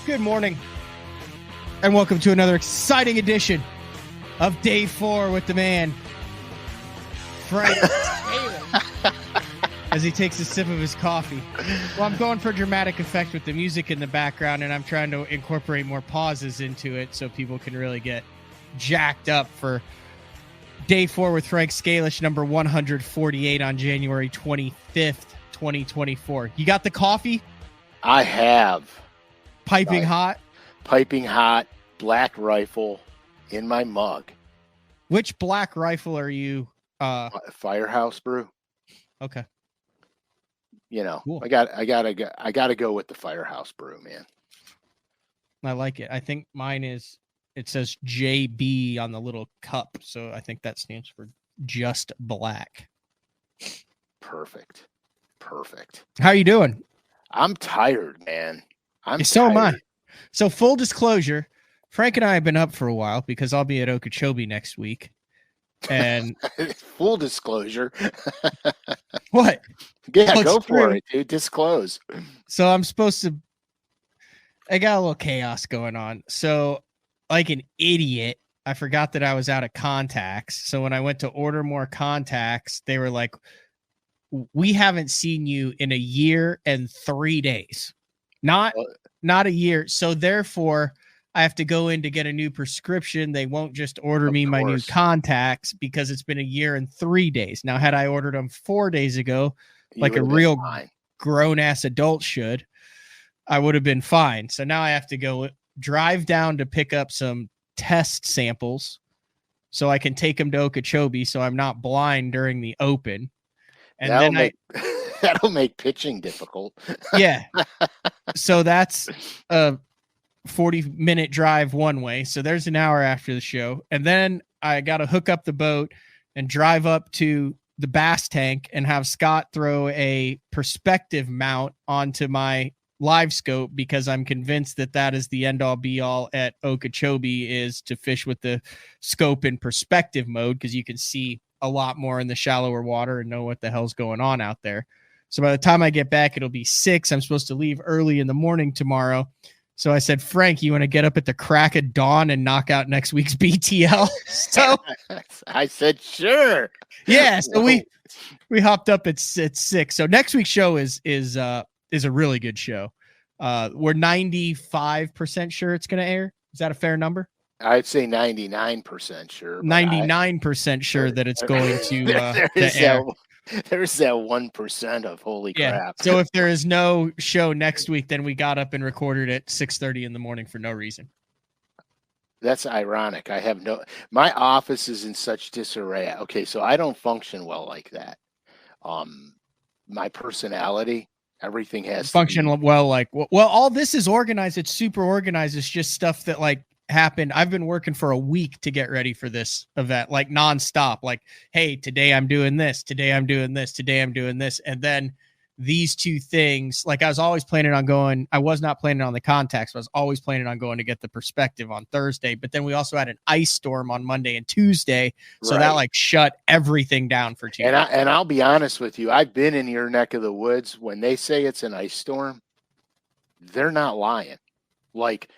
Good morning, and welcome to another exciting edition of Day 4 with the man, Frank Taylor, as he takes a sip of his coffee. Well, I'm going for dramatic effect with the music in the background, and I'm trying to incorporate more pauses into it so people can really get jacked up for Day 4 with Frank SCALISH, number 148 on January 25th, 2024. You got the coffee? I have. Piping hot? Piping hot, Black Rifle in my mug. Which Black Rifle are you? Firehouse brew. Okay. You know, cool. I gotta go with the Firehouse brew, man. I like it. I think mine is, it says JB on the little cup, so I think that stands for just black. Perfect. How you doing? I'm tired, man. So am I. So full disclosure, Frank and I have been up for a while because I'll be at Okeechobee next week. And full disclosure. What? Yeah, well, go for it, dude. Disclose. So I got a little chaos going on. So like an idiot, I forgot that I was out of contacts. So when I went to order more contacts, they were like, we haven't seen you in a year and 3 days. Not a year. So therefore, I have to go in to get a new prescription. They won't just order me my new contacts because it's been a year and 3 days. Now, had I ordered them 4 days ago, like a real grown-ass adult should, I would have been fine. So now I have to go drive down to pick up some test samples so I can take them to Okeechobee so I'm not blind during the open. And that'll make pitching difficult. Yeah. So that's a 40-minute drive one way. So there's an hour after the show. And then I got to hook up the boat and drive up to the bass tank and have Scott throw a perspective mount onto my live scope because I'm convinced that is the end all be all at Okeechobee, is to fish with the scope in perspective mode because you can see a lot more in the shallower water and know what the hell's going on out there. So by the time I get back, it'll be 6. I'm supposed to leave early in the morning tomorrow. So I said, Frank, you want to get up at the crack of dawn and knock out next week's BTL? So I said, sure. Yeah. So we hopped up at 6. So next week's show is a really good show. We're 95% sure it's going to air. Is that a fair number? I'd say 99% sure. 99% sure that it's going to air. There's that 1% of holy crap. So if there is no show next week, then we got up and recorded at 6:30 in the morning for no reason. That's ironic. My office is in such disarray. Okay, so I don't function well like that. My personality, everything has function well. Like, well, all this is organized. It's super organized. It's just stuff that like happened. I've been working for a week to get ready for this event, like nonstop. Like, hey, today I'm doing this. Today I'm doing this. Today I'm doing this. And then these two things, like I was always planning on going. I was not planning on the contacts. But I was always planning on going to get the perspective on Thursday. But then we also had an ice storm on Monday and Tuesday. So that like shut everything down for Tuesday. And I'll be honest with you. I've been in your neck of the woods. When they say it's an ice storm, they're not lying. Like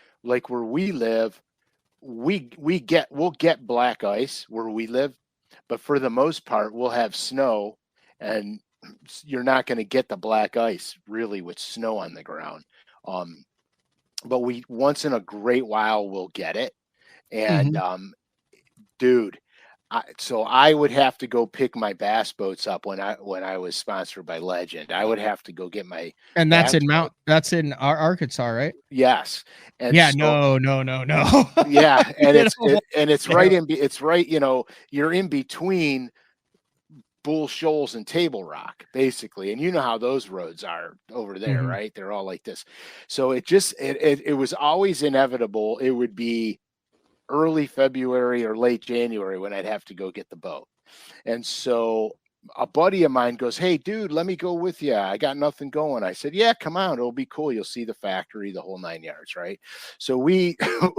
where we live, we'll get black ice where we live, but for the most part, we'll have snow, and you're not going to get the black ice really with snow on the ground. But we once in a great while we'll get it, and dude. So I would have to go pick my bass boats up when I was sponsored by Legend. I would have to go get my that's in Arkansas, right? Yes. And yeah. So, no. Yeah, and it's right. You know, you're in between Bull Shoals and Table Rock, basically, and you know how those roads are over there, right? They're all like this. So it was always inevitable. It would be early February or late January when I'd have to go get the boat. And so a buddy of mine goes, hey, dude, let me go with you. I got nothing going. I said, yeah, come on. It'll be cool. You'll see the factory, the whole 9 yards, right? So we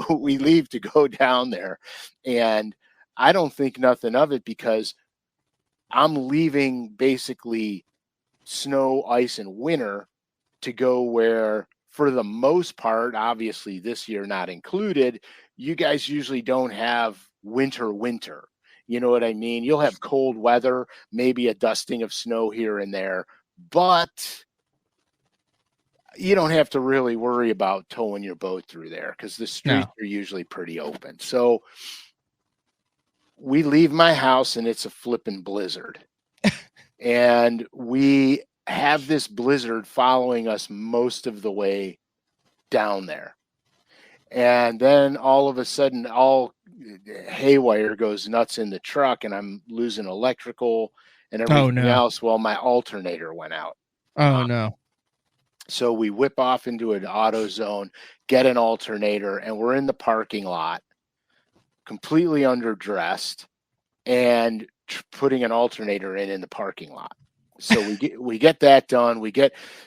leave to go down there, and I don't think nothing of it because I'm leaving basically snow, ice, and winter to go where for the most part, obviously this year not included, you guys usually don't have winter. You know what I mean? You'll have cold weather, maybe a dusting of snow here and there, but you don't have to really worry about towing your boat through there because the streets are usually pretty open. So we leave my house and it's a flipping blizzard. And we have this blizzard following us most of the way down there. And then all of a sudden, all haywire goes nuts in the truck, and I'm losing electrical and everything else. Well, my alternator went out. Oh, no. So we whip off into an auto zone, get an alternator, and we're in the parking lot, completely underdressed, and putting an alternator in the parking lot. So we get that done.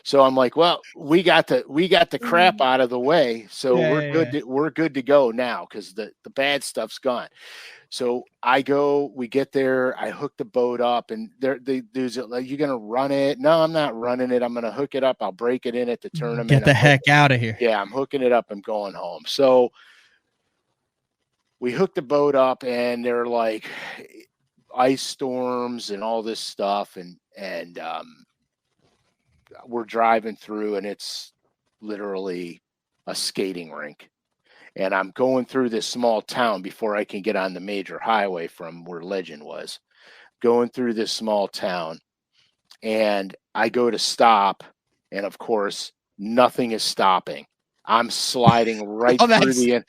So I'm like, well, we got the crap out of the way. So we're good to go now because the bad stuff's gone. So we get there, I hook the boat up, and the dudes are like, you gonna run it? No, I'm not running it. I'm gonna hook it up. I'll break it in at the tournament. Get the heck out of here. Yeah, I'm hooking it up. I'm going home. So we hooked the boat up, and they're like ice storms and all this stuff, and we're driving through, and it's literally a skating rink. And I'm going through this small town before I can get on the major highway from where Legend was. Going through this small town, and I go to stop, and of course, nothing is stopping. I'm sliding right through the.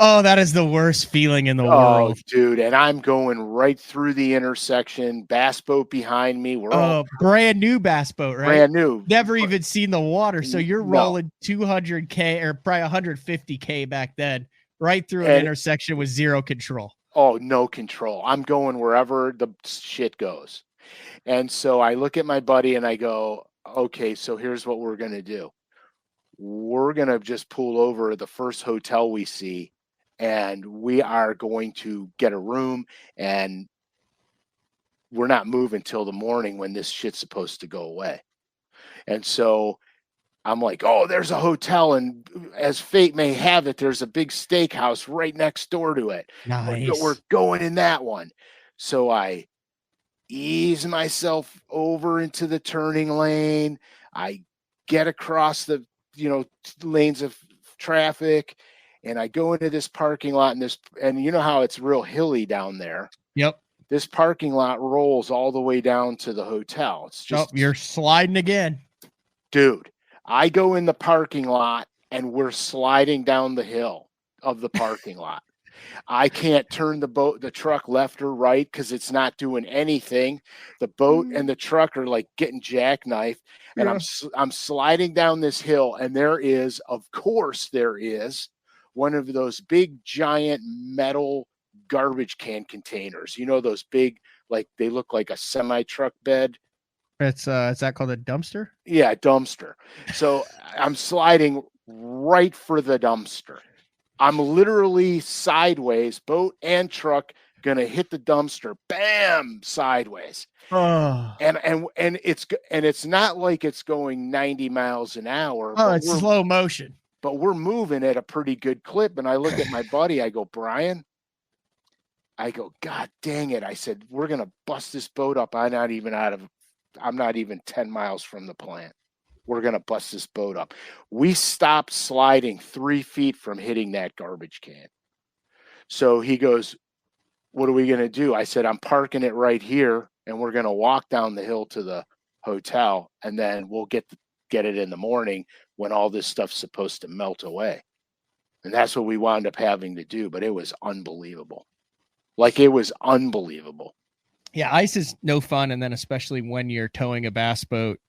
Oh, that is the worst feeling in the world, dude! And I'm going right through the intersection. Bass boat behind me. We're all brand new bass boat, right? Brand new. Never even seen the water, so you're rolling 200K or probably 150K back then, right through an intersection with zero control. Oh, no control. I'm going wherever the shit goes. And so I look at my buddy and I go, okay, so here's what we're gonna do. We're gonna just pull over at the first hotel we see, and we are going to get a room, and we're not moving till the morning when this shit's supposed to go away. And so I'm like, oh, there's a hotel, and as fate may have it, there's a big steakhouse right next door to it. Nice. We're going in that one. So I ease myself over into the turning lane. I get across the lanes of traffic, and I go into this parking lot, and you know how it's real hilly down there. Yep. This parking lot rolls all the way down to the hotel. It's just you're sliding again. Dude, I go in the parking lot, and we're sliding down the hill of the parking lot. I can't turn the truck left or right because it's not doing anything. The boat and the truck are like getting jackknifed, and I'm sliding down this hill, and there is one of those big giant metal garbage can containers. You know, those big, like they look like a semi-truck bed. Is that called a dumpster? Yeah, dumpster. So I'm sliding right for the dumpster. I'm literally sideways, boat and truck, gonna hit the dumpster. Bam, sideways. And it's not like it's going 90 miles an hour. Oh, it's slow motion. But we're moving at a pretty good clip. And I look at my buddy. I go, Brian. I go, God dang it! I said, we're gonna bust this boat up. I'm not even 10 miles from the plant. We're going to bust this boat up. We stopped sliding 3 feet from hitting that garbage can. So he goes, what are we going to do? I said, I'm parking it right here, and we're going to walk down the hill to the hotel, and then we'll get it in the morning when all this stuff's supposed to melt away. And that's what we wound up having to do, but it was unbelievable. It was unbelievable. Yeah, ice is no fun, and then especially when you're towing a bass boat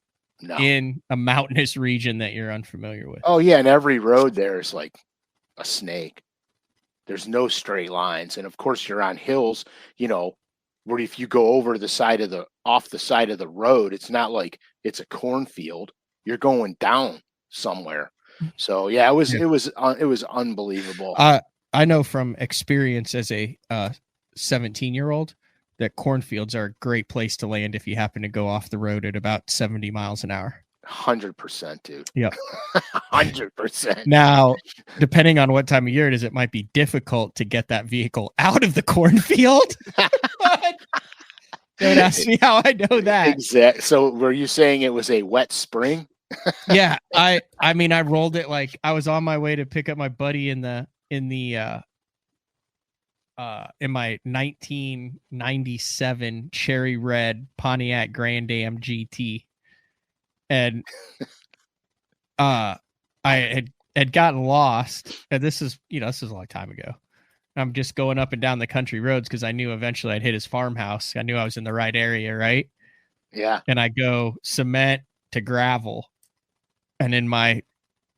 in a mountainous region that you're unfamiliar with. Oh, yeah, and every road there is like a snake. There's no straight lines, and of course you're on hills, where if you go over off the side of the road, it's not like it's a cornfield. You're going down somewhere. So, yeah, it was unbelievable. I know from experience as a 17-year-old that cornfields are a great place to land if you happen to go off the road at about 70 miles an hour. 100%, dude. Yep. 100%. Now, depending on what time of year it is, it might be difficult to get that vehicle out of the cornfield. Don't ask me how I know that. Exactly. So were you saying it was a wet spring? Yeah, I mean, I rolled it like I was on my way to pick up my buddy in my 1997 cherry red Pontiac Grand Am GT, and I had gotten lost, and this is a long time ago. I'm just going up and down the country roads because I knew eventually I'd hit his farmhouse. I knew I was in the right area, right? Yeah. And I go cement to gravel, and in my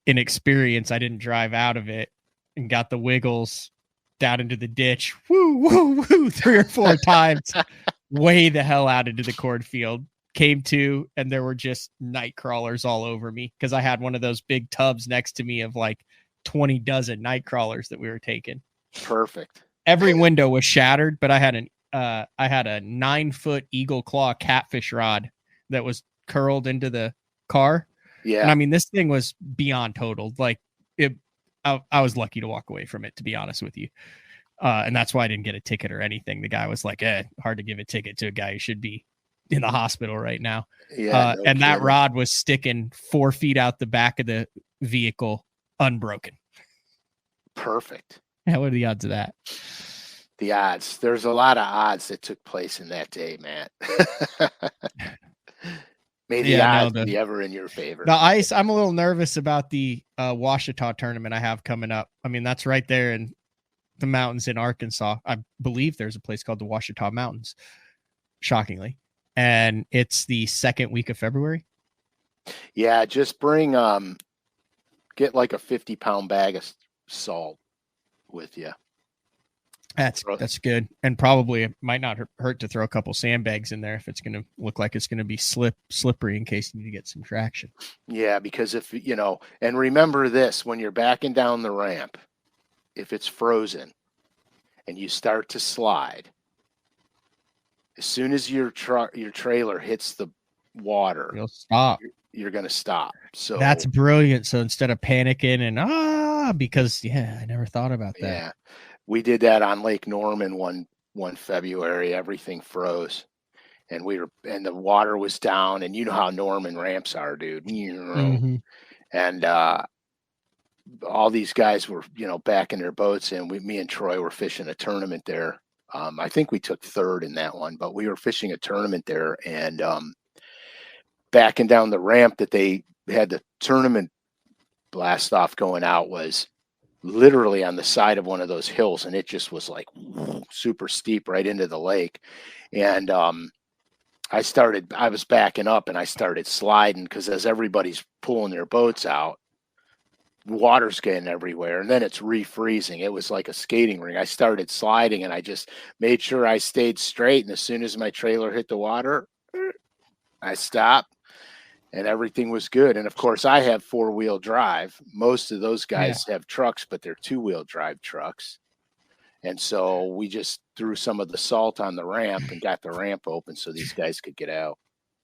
inexperience, I didn't drive out of it and got the wiggles down into the ditch. Woo, woo, woo, 3 or 4 times, way the hell out into the cornfield. Came to, and there were just night crawlers all over me because I had one of those big tubs next to me of like 20 dozen night crawlers that we were taking. Perfect. Every window was shattered, but I had a 9-foot eagle claw catfish rod that was curled into the car. Yeah. And I mean, this thing was beyond totaled. Like I was lucky to walk away from it, to be honest with you. And that's why I didn't get a ticket or anything. The guy was like, hard to give a ticket to a guy who should be in the hospital right now. Yeah. And that rod was sticking 4 feet out the back of the vehicle, unbroken. Perfect. Yeah, what are the odds of that? The odds. There's a lot of odds that took place in that day, Matt. May the odds be ever in your favor. The ice, I'm a little nervous about the Ouachita tournament I have coming up. I mean, that's right there in the mountains in Arkansas. I believe there's a place called the Ouachita Mountains, shockingly. And it's the second week of February. Yeah, just bring, get like a 50-pound bag of salt with you. That's good. And probably it might not hurt to throw a couple sandbags in there if it's going to look like it's going to be slippery in case you need to get some traction. Yeah, because if, and remember this, when you're backing down the ramp, if it's frozen and you start to slide, as soon as your trailer hits the water, you'll stop. You're going to stop. So that's brilliant. So instead of panicking and because I never thought about that. Yeah. We did that on Lake Norman one February. Everything froze, and the water was down. And you know how Norman ramps are, dude. Mm-hmm. And all these guys were, backing their boats, and me and Troy were fishing a tournament there. I think we took third in that one, but we were fishing a tournament there, and backing down the ramp that they had the tournament blast off going out was literally on the side of one of those hills, and it just was like super steep right into the lake. And I was backing up, and I started sliding because as everybody's pulling their boats out, water's getting everywhere, and then it's refreezing. It was like a skating rink. I started sliding, and I just made sure I stayed straight, and as soon as my trailer hit the water, I stopped. And everything was good. And of course, I have 4-wheel drive. Most of those guys have trucks, but they're 2-wheel drive trucks. And so we just threw some of the salt on the ramp and got the ramp open so these guys could get out.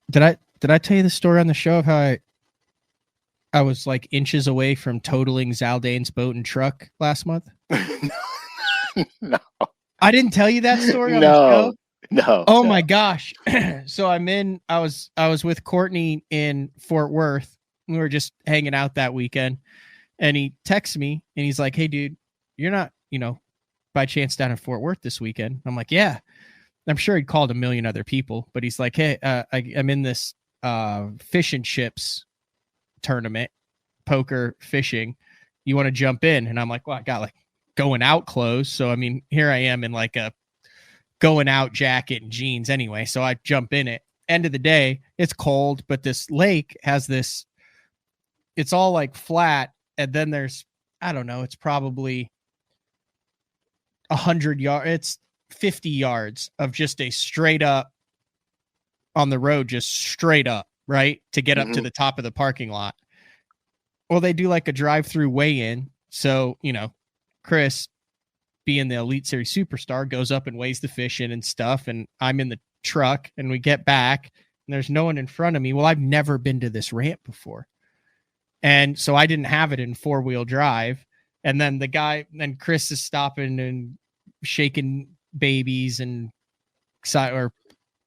Did I tell you the story on the show of how I was like inches away from totaling Zaldane's boat and truck last month? No. I didn't tell you that story on the show? No. Oh my gosh. So I was with Courtney in Fort Worth. We were just hanging out that weekend, and he texts me and he's like, "Hey dude, you're not, by chance down in Fort Worth this weekend?" I'm like, "Yeah." I'm sure he'd called a million other people, but he's like, "Hey, I'm in this fish and chips tournament, poker fishing. You want to jump in?" And I'm like, "Well, I got like going out clothes." So I mean, here I am in like a going out jacket and jeans anyway. So I jump in it. End of the day, it's cold, but this lake has it's all like flat. And then there's, I don't know, it's probably 100 yards. It's 50 yards of just a straight up on the road, just straight up, right? To get up to the top of the parking lot. Well, they do like a drive-through weigh-in. So, Chris, being the Elite Series superstar, goes up and weighs the fish in and stuff. And I'm in the truck, and we get back, and there's no one in front of me. Well, I've never been to this ramp before. And so I didn't have it in 4-wheel drive. And then Chris is stopping and shaking babies and or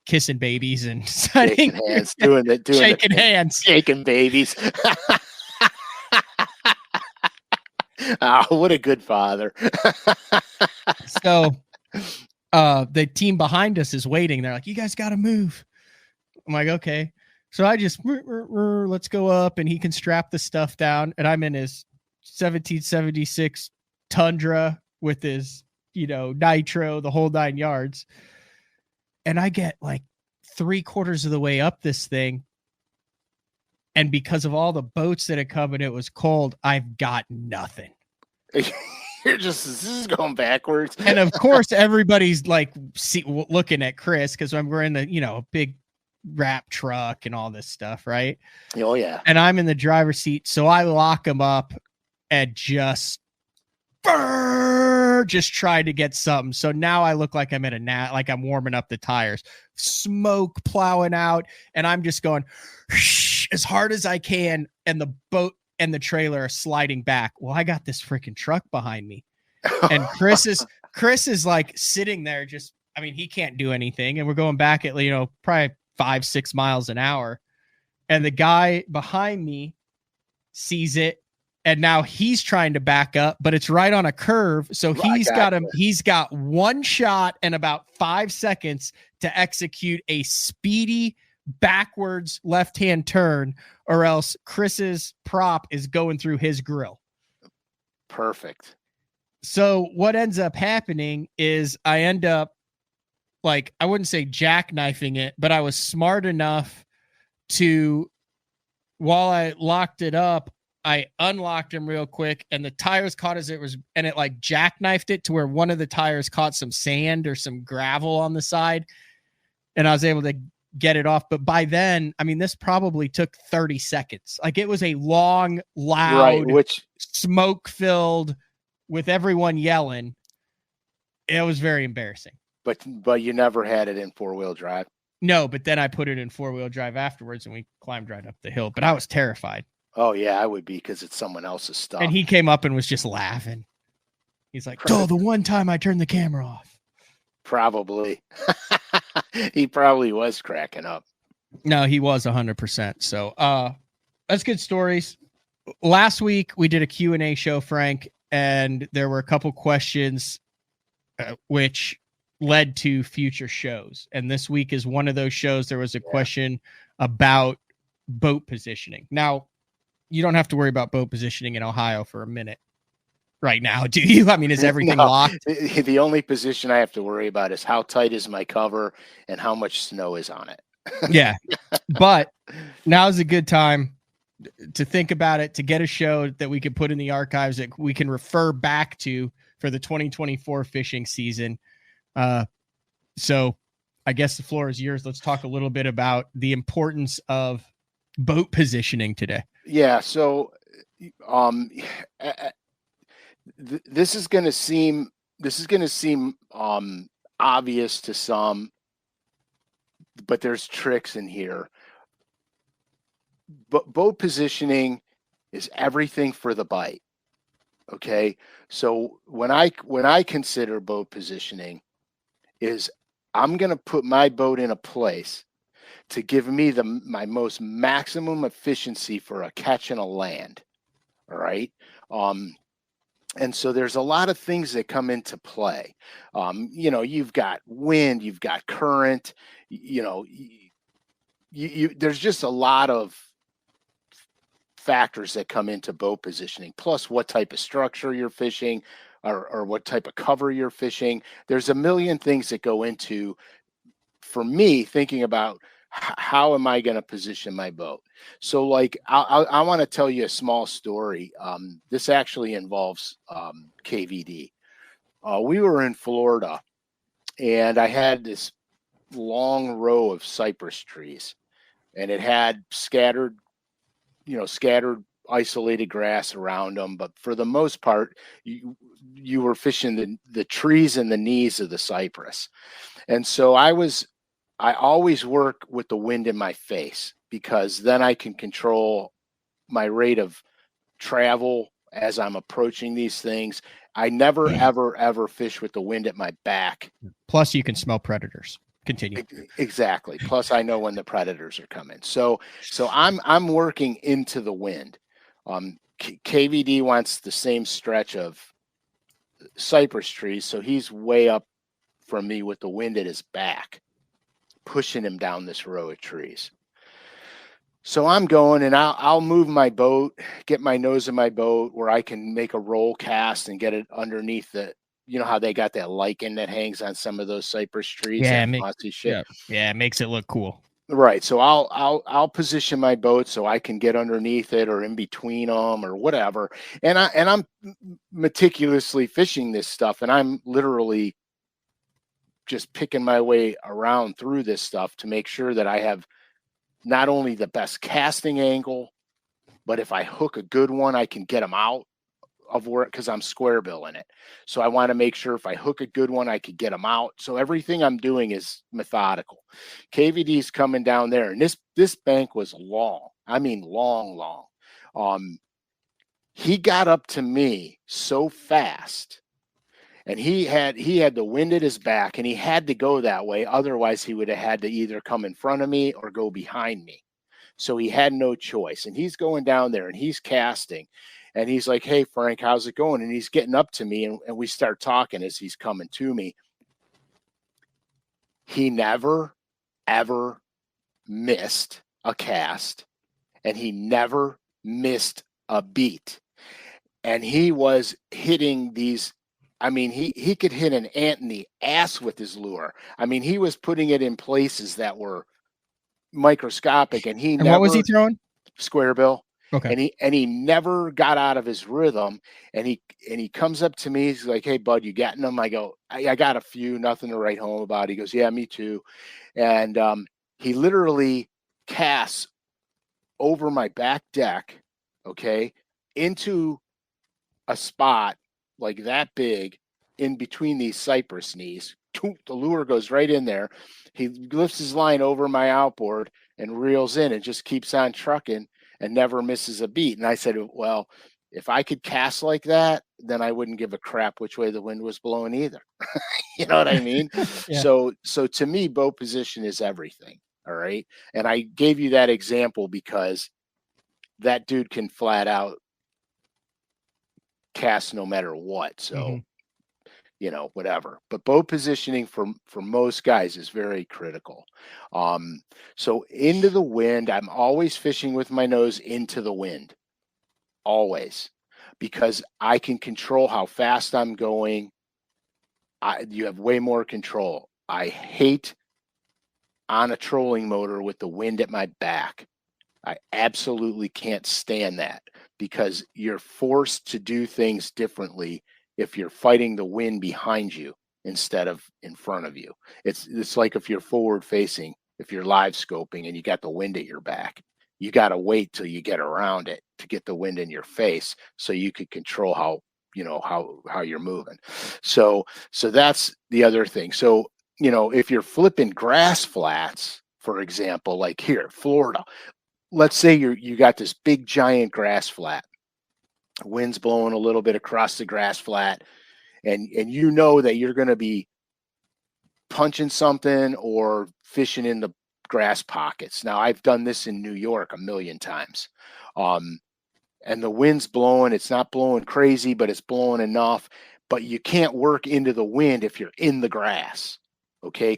kissing babies and shaking hands, shaking hands, shaking babies. Oh, what a good father. So the team behind us is waiting. They're like, you guys got to move. I'm like, okay. So I just, let's go up, and he can strap the stuff down. And I'm in his 1776 Tundra with his, nitro, the whole 9 yards. And I get like 3/4 of the way up this thing. And because of all the boats that had come and it was cold, I've got nothing. This is going backwards. And of course, everybody's like looking at Chris because we're in the, big wrap truck and all this stuff, right? Oh, yeah. And I'm in the driver's seat. So I lock him up and just try to get something. So now I look like I'm at like I'm warming up the tires, smoke plowing out. And I'm just going as hard as I can. And the boat and the trailer are sliding back. Well, I got this freaking truck behind me. And Chris is like sitting there he can't do anything. And we're going back at, probably 5-6 miles an hour. And the guy behind me sees it. And now he's trying to back up, but it's right on a curve. So he's got one shot and about 5 seconds to execute a speedy backwards left-hand turn, or else Chris's prop is going through his grill. Perfect. So what ends up happening is I end up, like, I wouldn't say jackknifing it, but I was smart enough to, while I locked it up, I unlocked him real quick, and the tires caught and it like jackknifed it to where one of the tires caught some sand or some gravel on the side, and I was able to get it off. But by then, this probably took 30 seconds. Like, it was a long, loud, smoke-filled, with everyone yelling. It was very embarrassing. But you never had it in 4-wheel drive? No, but then I put it in 4-wheel drive afterwards, and we climbed right up the hill. But I was terrified. Oh, yeah, I would be, because it's someone else's stuff. And he came up and was just laughing. He's like, the one time I turned the camera off. Probably. He probably was cracking up. No, he was 100%. So that's good stories. Last week, we did a Q&A show, Frank, and there were a couple questions which led to future shows. And this week is one of those shows. There was a question about boat positioning. Now, you don't have to worry about boat positioning in Ohio for a minute right now, do you? Is everything locked? The only position I have to worry about is how tight is my cover and how much snow is on it. Yeah. But now's a good time to think about it, to get a show that we can put in the archives that we can refer back to for the 2024 fishing season. So I guess the floor is yours. Let's talk a little bit about the importance of boat positioning today. Yeah. So, this is going to seem obvious to some, but there's tricks in here. But boat positioning is everything for the bite. Okay. So when I consider boat positioning, is I'm going to put my boat in a place to give me my most maximum efficiency for a catch and a land. All right. And so there's a lot of things that come into play. You've got wind, you've got current, there's just a lot of factors that come into boat positioning, plus what type of structure you're fishing or what type of cover you're fishing. There's a million things that go into, for me, thinking about how am I going to position my boat. So like, I want to tell you a small story. This actually involves KVD. We were in Florida, and I had this long row of cypress trees, and it had scattered isolated grass around them. But for the most part, you were fishing the trees and the knees of the cypress. And so I was I always work with the wind in my face, because then I can control my rate of travel as I'm approaching these things. I never, ever fish with the wind at my back. Plus, you can smell predators. Continue. Exactly. Plus, I know when the predators are coming. So I'm working into the wind. KVD wants the same stretch of cypress trees, so he's way up from me with the wind at his back, pushing him down this row of trees. So I'm going, and I'll move my boat, get my nose in my boat where I can make a roll cast and get it underneath the, you know how they got that lichen that hangs on some of those cypress trees? Yeah, it makes it look cool. Right. So I'll position my boat so I can get underneath it or in between them or whatever. And I'm meticulously fishing this stuff, and I'm literally just picking my way around through this stuff to make sure that I have not only the best casting angle, but if I hook a good one, I can get them out of where, because I'm square billing it. So I want to make sure if I hook a good one, I could get them out. So everything I'm doing is methodical. KVD's coming down there, and this bank was long. I mean, long. He got up to me so fast, and he had the wind at his back, and he had to go that way. Otherwise, he would have had to either come in front of me or go behind me. So he had no choice. And he's going down there, and he's casting. And he's like, "Hey, Frank, how's it going?" And he's getting up to me, and we start talking as he's coming to me. He never, ever missed a cast, and he never missed a beat. And he was hitting these. I mean, he could hit an ant in the ass with his lure. I mean, he was putting it in places that were microscopic, and what was he throwing? Square bill. Okay. And he never got out of his rhythm. And he comes up to me. He's like, "Hey, bud, you getting them?" I go, I got a few, nothing to write home about. He goes, "Yeah, me too." And he literally casts over my back deck, okay, into a spot like that big in between these cypress knees. The lure goes right in there. He lifts his line over my outboard and reels in and just keeps on trucking and never misses a beat. And I said, "Well, if I could cast like that, then I wouldn't give a crap which way the wind was blowing either." You know what I mean? Yeah. So to me, boat position is everything. All right. And I gave you that example because that dude can flat out cast no matter what. So, you know, whatever. But boat positioning for most guys is very critical. So into the wind, I'm always fishing with my nose into the wind. Always. Because I can control how fast I'm going. You have way more control. I hate on a trolling motor with the wind at my back. I absolutely can't stand that, because you're forced to do things differently if you're fighting the wind behind you instead of in front of you. It's like if you're forward facing, if you're live scoping and you got the wind at your back, you got to wait till you get around it to get the wind in your face so you could control how, you know, how you're moving. So that's the other thing. So, you know, if you're flipping grass flats, for example, like here, Florida, let's say you got this big giant grass flat, wind's blowing a little bit across the grass flat, and you know that you're going to be punching something or fishing in the grass pockets. Now, I've done this in New York a million times. And the wind's blowing, it's not blowing crazy, but it's blowing enough, but you can't work into the wind if you're in the grass. Okay,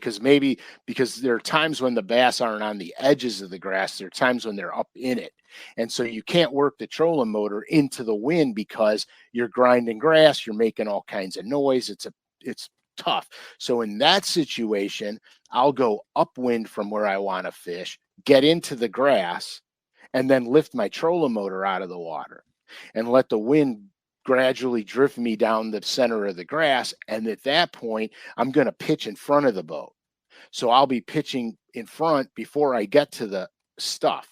because there are times when the bass aren't on the edges of the grass. There are times when they're up in it. And so you can't work the trolling motor into the wind because you're grinding grass, you're making all kinds of noise. It's tough. So in that situation, I'll go upwind from where I want to fish, get into the grass, and then lift my trolling motor out of the water and let the wind gradually drift me down the center of the grass. And at that point, I'm going to pitch in front of the boat. So I'll be pitching in front before I get to the stuff,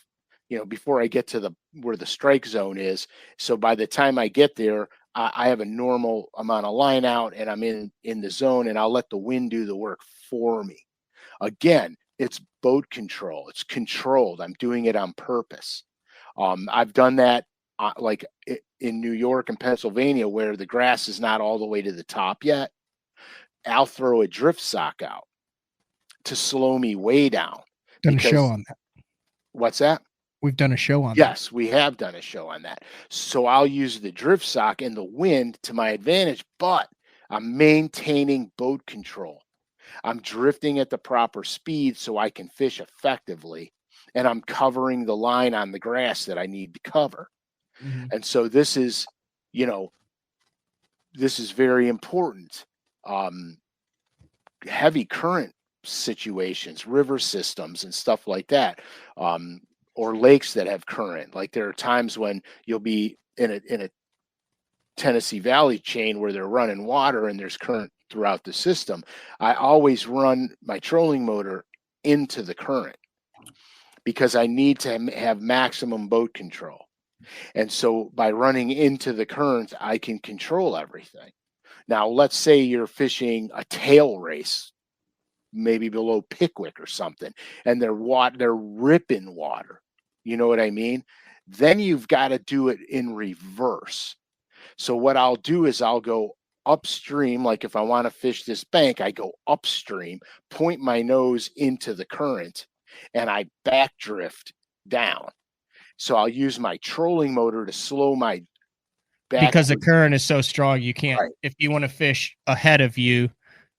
you know, before I get to where the strike zone is. So by the time I get there, I have a normal amount of line out and I'm in the zone, and I'll let the wind do the work for me. Again, It's boat control. It's controlled. I'm doing it on purpose. I've done that like in New York and Pennsylvania where the grass is not all the way to the top yet. I'll throw a drift sock out to slow me way down. Done a show on that. What's that? We've done a show on that. Yes, we have done a show on that. So I'll use the drift sock and the wind to my advantage, but I'm maintaining boat control. I'm drifting at the proper speed so I can fish effectively, and I'm covering the line on the grass that I need to cover. Mm-hmm. And so this is, this is very important. Heavy current situations, river systems and stuff like that, or lakes that have current. Like there are times when you'll be in a Tennessee Valley chain where they're running water and there's current throughout the system. I always run my trolling motor into the current because I need to have maximum boat control. And so by running into the current, I can control everything. Now, let's say you're fishing a tail race, maybe below Pickwick or something, and they're ripping water. You know what I mean? Then you've got to do it in reverse. So what I'll do is I'll go upstream. Like if I want to fish this bank, I go upstream, point my nose into the current, and I back drift down. So I'll use my trolling motor to slow my back. Because the current is so strong, you can't, right. If you want to fish ahead of you,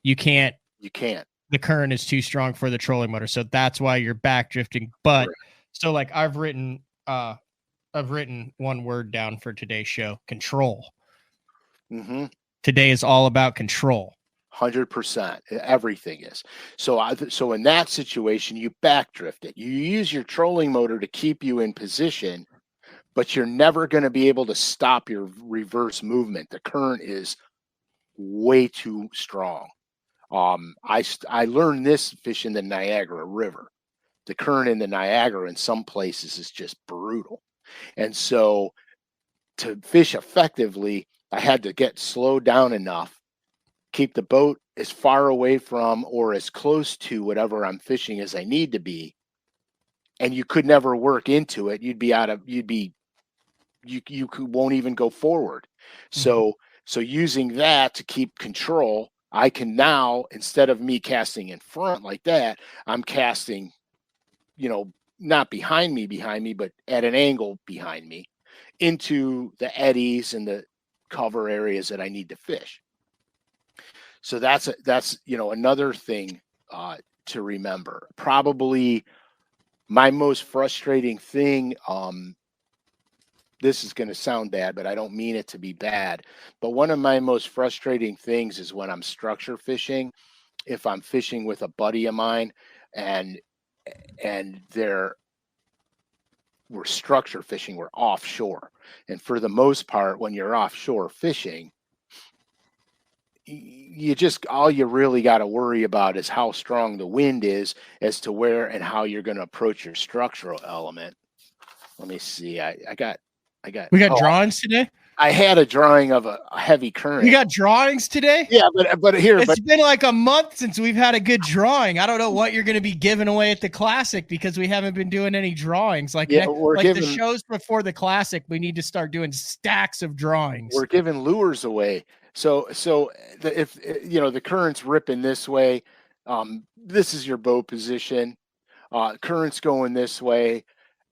you can't. You can't. The current is too strong for the trolling motor. So that's why you're back drifting. But right. So like I've written one word down for today's show: control. Mm-hmm. Today is all about control. 100%. Everything is. So in that situation, you back drift it. You use your trolling motor to keep you in position, but you're never going to be able to stop your reverse movement. The current is way too strong. I learned this fishing the Niagara River. The current in the Niagara in some places is just brutal. And so to fish effectively, I had to get slowed down enough, keep the boat as far away from or as close to whatever I'm fishing as I need to be. And you could never work into it. You won't even go forward. Mm-hmm. So using that to keep control, I can now, instead of me casting in front like that, I'm casting, not behind me, but at an angle behind me into the eddies and the cover areas that I need to fish. So that's another thing to remember. Probably my most frustrating thing, this is going to sound bad, but I don't mean it to be bad. But one of my most frustrating things is when I'm structure fishing, if I'm fishing with a buddy of mine and we're structure fishing, we're offshore. And for the most part, when you're offshore fishing, all you really got to worry about is how strong the wind is as to where and how you're going to approach your structural element. Let me see. We got drawings today. I had a drawing of a heavy current. You got drawings today? Yeah, but it's been like a month since we've had a good drawing. I don't know what you're going to be giving away at the Classic because we haven't been doing any drawings. The shows before the Classic, we need to start doing stacks of drawings. We're giving lures away. So if the current's ripping this way, this is your boat position. Current's going this way.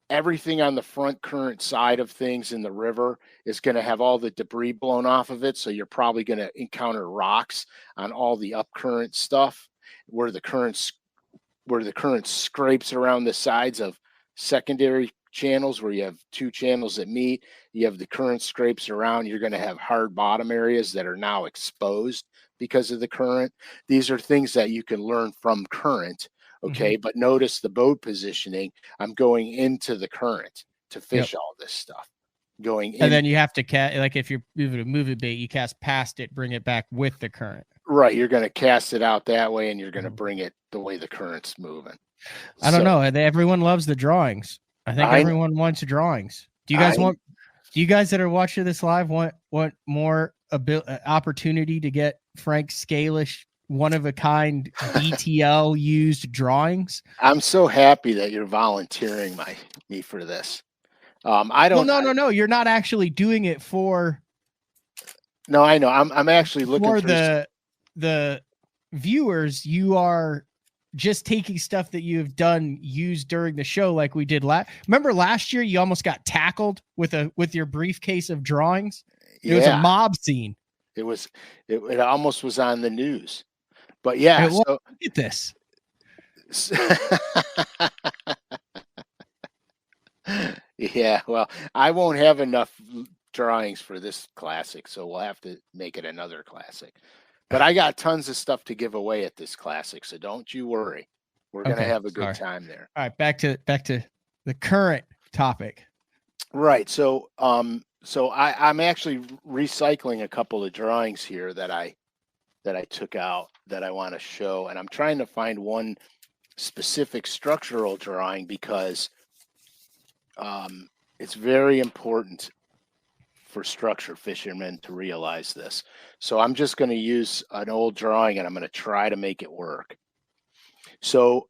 Everything on the front current side of things in the river is going to have all the debris blown off of it. So you're probably going to encounter rocks on all the up current stuff where the current scrapes around the sides of secondary channels where you have two channels that meet. You have the current scrapes around. You're going to have hard bottom areas that are now exposed because of the current. These are things that you can learn from current. Okay. Mm-hmm. But notice the boat positioning. I'm going into the current to fish all this stuff. And then you have to cast, like if you're moving a moving bait, you cast past it, bring it back with the current. Right. You're going to cast it out that way and you're going to bring it the way the current's moving. I don't know. Everyone loves the drawings. I think everyone wants drawings. Do you guys that are watching this live want more opportunity to get Frank's SCALISH one of a kind BTL used drawings. I'm so happy that you're volunteering me for this. I don't. Well, no. You're not actually doing it for. No, I know. I'm actually looking for through the viewers. You are just taking stuff that you have done used during the show, like we did remember last year you almost got tackled with your briefcase of drawings. It was a mob scene. It almost was on the news. But yeah, so look at this. Yeah, well, I won't have enough drawings for this classic, so we'll have to make it another classic. But I got tons of stuff to give away at this classic, so don't you worry. We're gonna have a good time there. All right, back to the current topic. Right. So I'm actually recycling a couple of drawings here that I took out that I want to show, and I'm trying to find one specific structural drawing because it's very important for structure fishermen to realize this. So I'm just going to use an old drawing and I'm going to try to make it work. So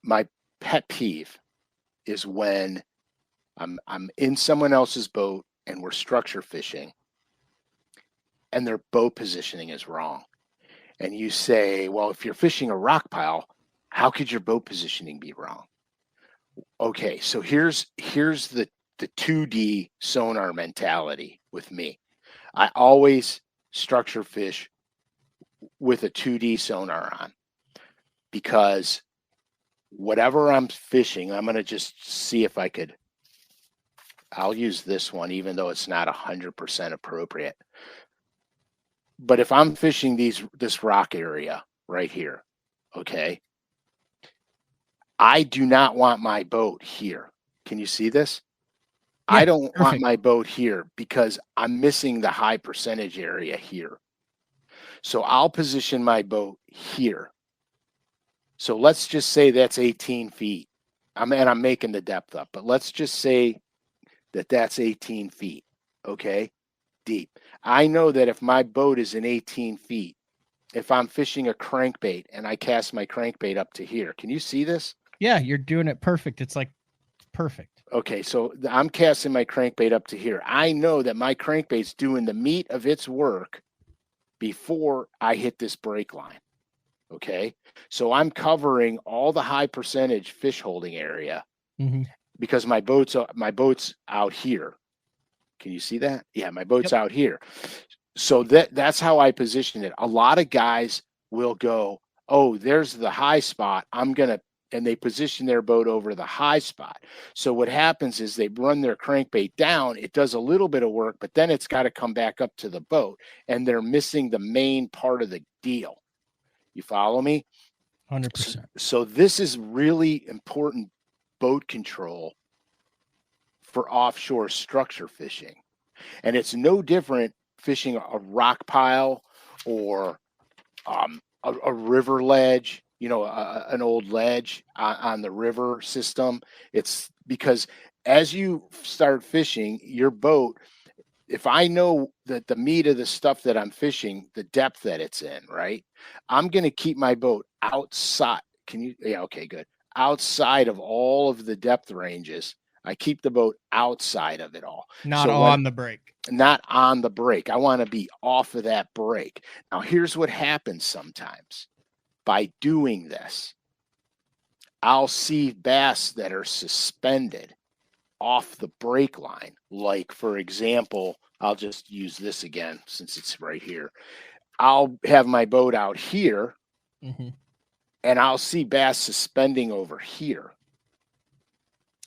my pet peeve is when I'm in someone else's boat and we're structure fishing and their boat positioning is wrong. And you say, well, if you're fishing a rock pile, how could your boat positioning be wrong? Okay, so here's the 2D sonar mentality with me. I always structure fish with a 2D sonar on because whatever I'm fishing, I'm going to just see if I could. I'll use this one, even though it's not 100% appropriate. But if I'm fishing this rock area right here, okay, I do not want my boat here. Can you see this? Yeah, I don't want my boat here because I'm missing the high percentage area here. So I'll position my boat here. So let's just say that's 18 feet. I'm making the depth up, but let's just say that that's 18 feet, okay, deep. I know that if my boat is in 18 feet, if I'm fishing a crankbait and I cast my crankbait up to here, can you see this? Yeah, you're doing it perfect. It's like perfect. Okay, so I'm casting my crankbait up to here. I know that my crankbait's doing the meat of its work before I hit this break line. Okay, so I'm covering all the high percentage fish holding area because my boat's out here. Can you see that? Yeah, my boat's out here. So that's how I position it. A lot of guys will go, oh, there's the high spot. And they position their boat over the high spot. So what happens is they run their crankbait down. It does a little bit of work, but then it's got to come back up to the boat, and they're missing the main part of the deal. You follow me? 100%. So this is really important boat control for offshore structure fishing. And it's no different fishing a rock pile or a river ledge, an old ledge on the river system. It's because as you start fishing your boat, if I know that the meat of the stuff that I'm fishing, the depth that it's in, right, I'm going to keep my boat outside. Yeah, okay, good. Outside of all of the depth ranges. I keep the boat outside of it all. Not on the break. Not on the break. I want to be off of that break. Now, here's what happens sometimes. By doing this, I'll see bass that are suspended off the break line. Like, for example, I'll just use this again since it's right here. I'll have my boat out here, and I'll see bass suspending over here.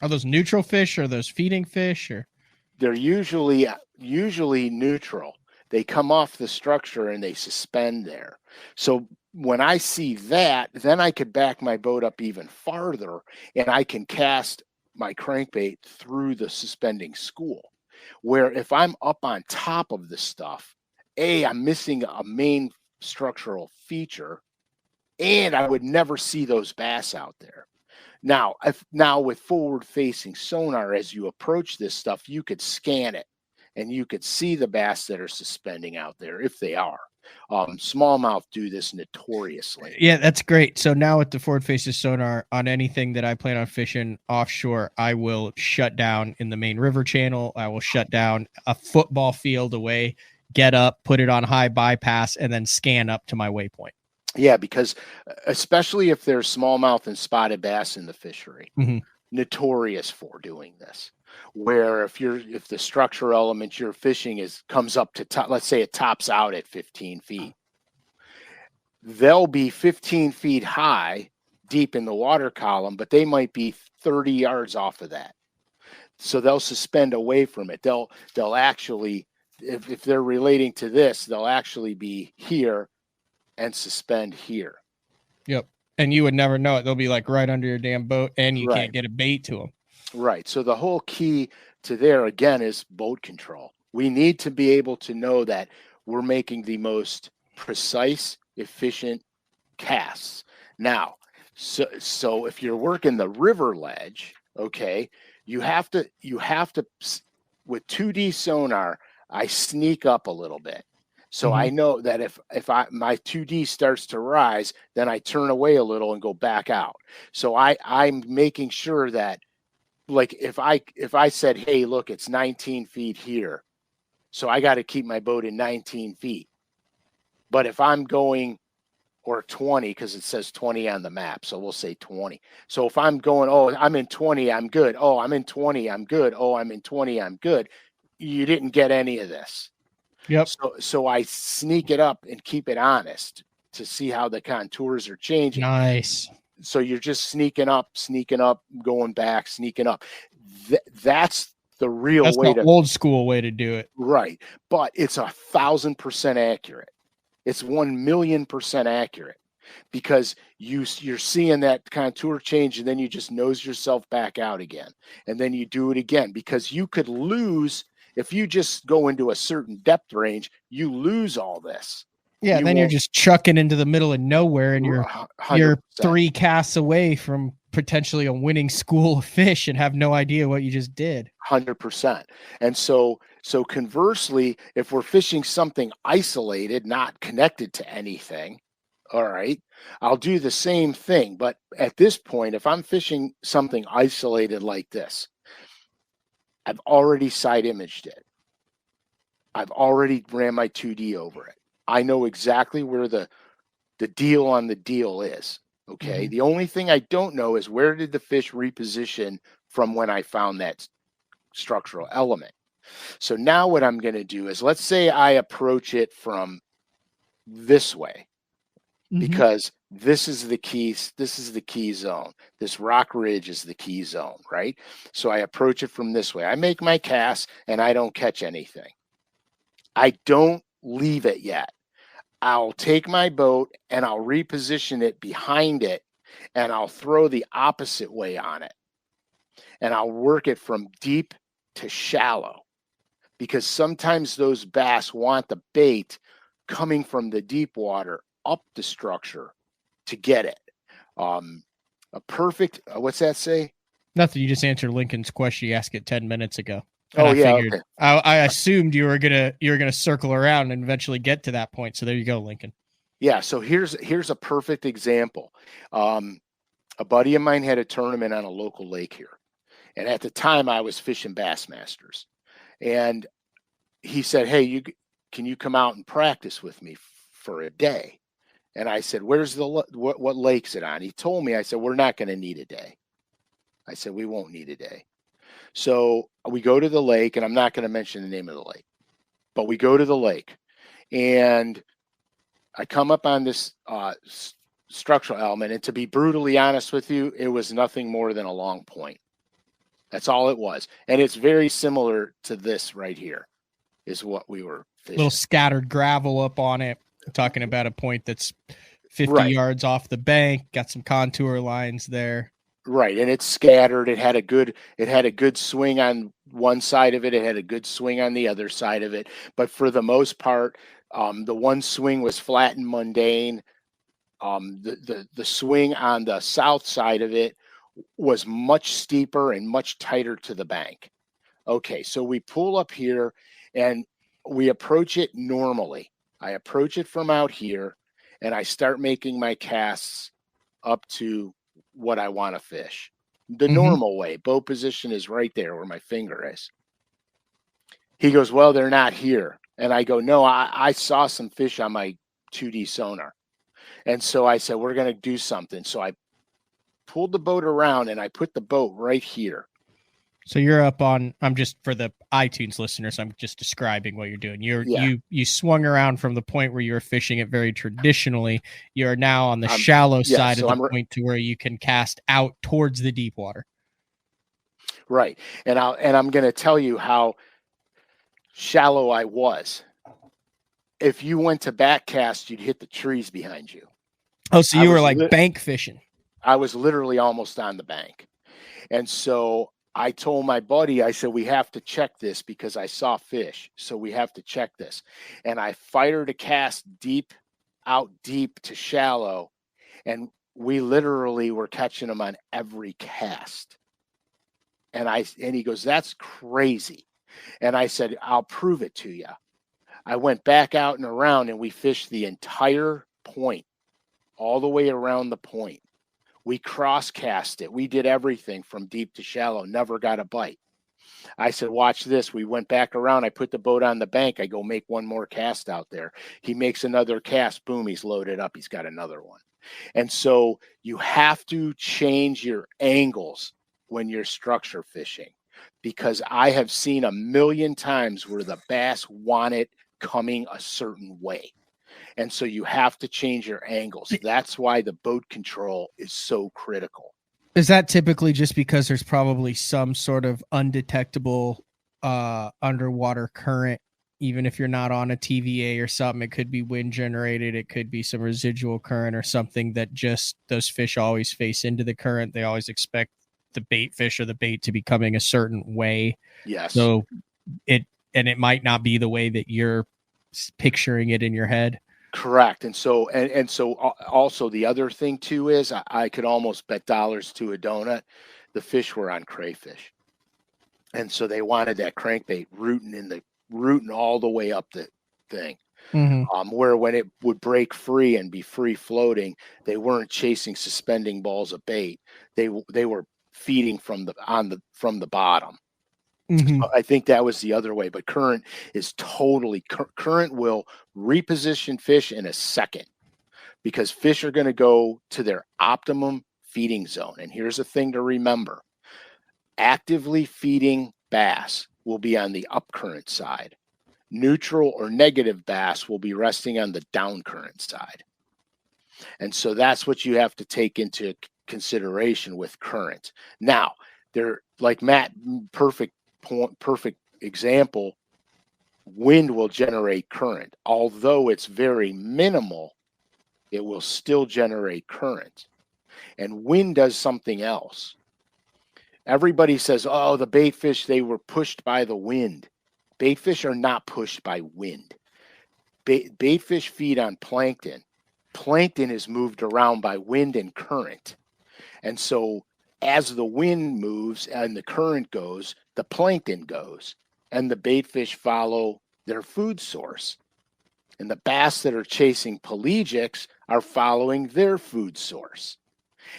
Are those neutral fish or those feeding fish? Or they're usually neutral. They come off the structure and they suspend there. So when I see that, then I could back my boat up even farther and I can cast my crankbait through the suspending school. Where if I'm up on top of the stuff, I'm missing a main structural feature, and I would never see those bass out there. Now with forward-facing sonar, as you approach this stuff, you could scan it, and you could see the bass that are suspending out there if they are. Smallmouth do this notoriously. Yeah, that's great. So now with the forward faces sonar on anything that I plan on fishing offshore, I will shut down in the main river channel. I will shut down a football field away, get up, put it on high bypass, and then scan up to my waypoint. Yeah, because especially if there's smallmouth and spotted bass in the fishery, notorious for doing this. Where if the structural element you're fishing comes up to top, let's say it tops out at 15 feet, they'll be 15 feet high deep in the water column, but they might be 30 yards off of that. So they'll suspend away from it. They'll actually, if they're relating to this, they'll actually be here and suspend here. Yep. And you would never know it. They'll be like right under your damn boat, and you can't get a bait to them. Right. So the whole key to there, again, is boat control. We need to be able to know that we're making the most precise, efficient casts. Now, so if you're working the river ledge, okay, you have to with 2D sonar, I sneak up a little bit. So I know that if my 2D starts to rise, then I turn away a little and go back out. So I'm making sure that, like, if I said, hey, look, it's 19 feet here, so I got to keep my boat in 19 feet. But if I'm going, or 20, because it says 20 on the map, so we'll say 20. So if I'm going, oh, I'm in 20, I'm good. Oh, I'm in 20, I'm good. Oh, I'm in 20, I'm good. You didn't get any of this. Yep. So I sneak it up and keep it honest to see how the contours are changing. Nice. So you're just sneaking up, going back, sneaking up. That's the real way. That's the old school way to do it. Right. But it's 1,000% accurate. It's 1,000,000% accurate, because you're seeing that contour change, and then you just nose yourself back out again. And then you do it again, because you could lose if you just go into a certain depth range, you lose all this. Yeah, then you're just chucking into the middle of nowhere, and you're 3 casts away from potentially a winning school of fish and have no idea what you just did. 100%. And so conversely, if we're fishing something isolated, not connected to anything, all right, I'll do the same thing. But at this point, if I'm fishing something isolated like this, I've already side imaged it. I've already ran my 2D over it. I know exactly where the deal on the deal is. Okay. The only thing I don't know is, where did the fish reposition from when I found that structural element? So now what I'm going to do is, let's say I approach it from this way, because this is the key zone. This rock ridge is the key zone, right? So I approach it from this way. I make my cast and I don't catch anything. I don't leave it yet. I'll take my boat and I'll reposition it behind it, and I'll throw the opposite way on it. And I'll work it from deep to shallow, because sometimes those bass want the bait coming from the deep water up the structure to get it. A perfect, what's that say? Nothing. You just answered Lincoln's question. You asked it 10 minutes ago. And I figured, okay. I assumed you were gonna circle around and eventually get to that point. So there you go, Lincoln. Yeah. So here's a perfect example. A buddy of mine had a tournament on a local lake here, and at the time I was fishing Bassmasters, and he said, "Hey, can you come out and practice with me for a day?" And I said, "Where's what lake's it on?" He told me. I said, "We're not going to need a day." I said, "We won't need a day." So we go to the lake, and I'm not going to mention the name of the lake, but we go to the lake, and I come up on this structural element, and to be brutally honest with you, it was nothing more than a long point. That's all it was. And it's very similar to this right here, is what we were fishing. Little scattered gravel up on it. I'm talking about a point that's 50 yards off the bank, got some contour lines there. Right. And it's scattered. It had a good swing on one side of it. It had a good swing on the other side of it. But for the most part, the one swing was flat and mundane. The swing on the south side of it was much steeper and much tighter to the bank. Okay, so we pull up here and we approach it normally. I approach it from out here, and I start making my casts up to what I want to fish. The normal way, boat position is right there where my finger is. He goes, well, they're not here. And I go, no, I saw some fish on my 2D sonar. And so I said, we're going to do something. So I pulled the boat around and I put the boat right here. So you're up on, I'm just for the iTunes listeners, I'm just describing what you're doing. You swung around from the point where you were fishing it very traditionally. You're now on the shallow side of the point to where you can cast out towards the deep water. Right. And I'm going to tell you how shallow I was. If you went to back cast, you'd hit the trees behind you. Oh, so you were like bank fishing. I was literally almost on the bank. And so I told my buddy, I said, we have to check this because I saw fish. So we have to check this. And I fired a cast out deep to shallow. And we literally were catching them on every cast. And he goes, that's crazy. And I said, I'll prove it to you. I went back out and around and we fished the entire point, all the way around the point. We cross cast it. We did everything from deep to shallow, never got a bite. I said, watch this. We went back around. I put the boat on the bank. I go make one more cast out there. He makes another cast. Boom, he's loaded up. He's got another one. And so you have to change your angles when you're structure fishing, because I have seen a million times where the bass want it coming a certain way. And so you have to change your angles. That's why the boat control is so critical. Is that typically just because there's probably some sort of undetectable underwater current, even if you're not on a TVA or something? It could be wind generated. It could be some residual current or something that just those fish always face into the current. They always expect the bait fish or the bait to be coming a certain way. Yes. So it might not be the way that you're picturing it in your head. Correct. And so also the other thing too is I could almost bet dollars to a donut the fish were on crayfish. And so they wanted that crankbait rooting all the way up the thing. Mm-hmm. Where when it would break free and be free floating, they weren't chasing suspending balls of bait. They were feeding from the bottom. Mm-hmm. So I think that was the other way, but current is totally current will reposition fish in a second, because fish are going to go to their optimum feeding zone. And here's a thing to remember: actively feeding bass will be on the upcurrent side. Neutral or negative bass will be resting on the downcurrent side. And so that's what you have to take into consideration with current. Now, they're like Matt, perfect example, wind will generate current. Although it's very minimal, it will still generate current. And wind does something else. Everybody says, oh, the bait fish, they were pushed by the wind. Bait fish are not pushed by wind. Bait fish feed on plankton. Plankton is moved around by wind and current. And so as the wind moves and the current goes, the plankton goes, and the bait fish follow their food source. And the bass that are chasing pelagics are following their food source.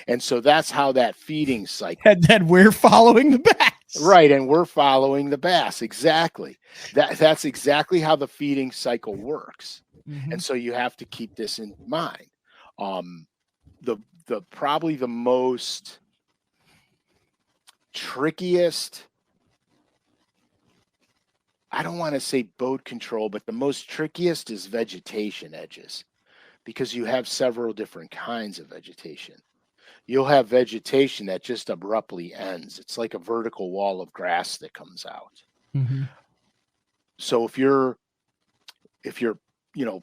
And so that's how that feeding cycle. And then we're following the bass. Right, and we're following the bass. Exactly. That's exactly how the feeding cycle works. Mm-hmm. And so you have to keep this in mind. The probably the most trickiest, I don't want to say boat control, but the most trickiest is vegetation edges, because you have several different kinds of vegetation. You'll have vegetation that just abruptly ends. It's like a vertical wall of grass that comes out. Mm-hmm. So if you're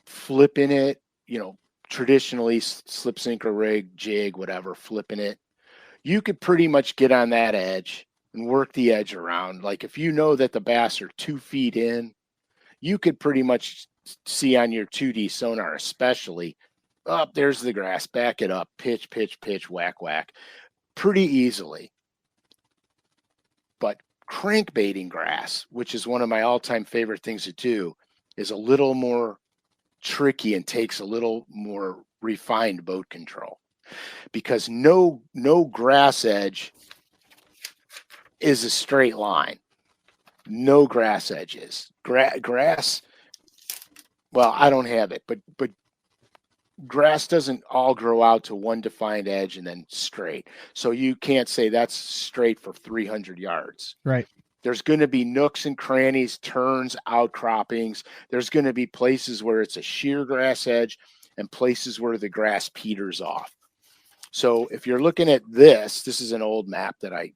flipping it, traditionally slip, sinker, rig, jig, whatever, flipping it, you could pretty much get on that edge and work the edge around. Like if you know that the bass are 2 feet in, you could pretty much see on your 2D sonar, especially, up there's the grass, back it up, pitch, pitch, pitch, whack, whack, pretty easily. But crankbaiting grass, which is one of my all-time favorite things to do, is a little more tricky and takes a little more refined boat control, because no grass edge is a straight line. No grass edges. Grass, well, I don't have it, but grass doesn't all grow out to one defined edge and then straight. So you can't say that's straight for 300 yards. Right. There's going to be nooks and crannies, turns, outcroppings. There's going to be places where it's a sheer grass edge and places where the grass peters off. So if you're looking at this is an old map that I'm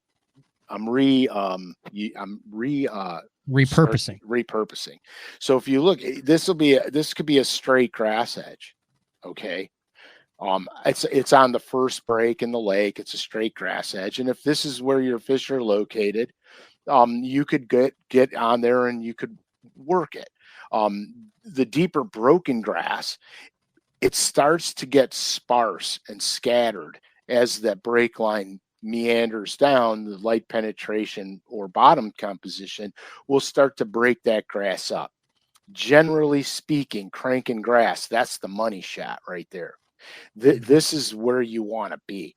repurposing. So if you look, this could be a straight grass edge. Okay. It's on the first break in the lake. It's a straight grass edge. And if this is where your fish are located, you could get on there and you could work it. The deeper broken grass, it starts to get sparse and scattered as that break line meanders down. The light penetration or bottom composition will start to break that grass up. Generally speaking, cranking grass, that's the money shot right there. This is where you want to be,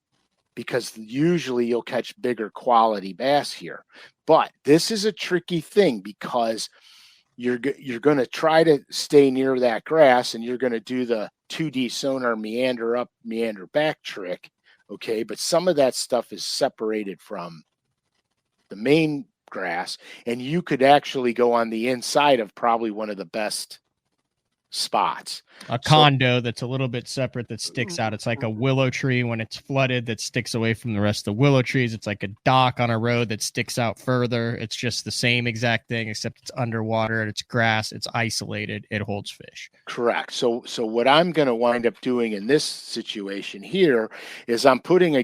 because usually you'll catch bigger quality bass here. But this is a tricky thing, because you're going to try to stay near that grass, and you're going to do the 2D sonar meander up, meander back trick. Okay, but some of that stuff is separated from the main grass, and you could actually go on the inside of probably one of the best spots. A condo that's a little bit separate that sticks out. It's like a willow tree when it's flooded that sticks away from the rest of the willow trees. It's like a dock on a road that sticks out further. It's just the same exact thing, except it's underwater and it's grass. It's isolated. It holds fish. Correct. So what I'm going to wind up doing in this situation here is I'm putting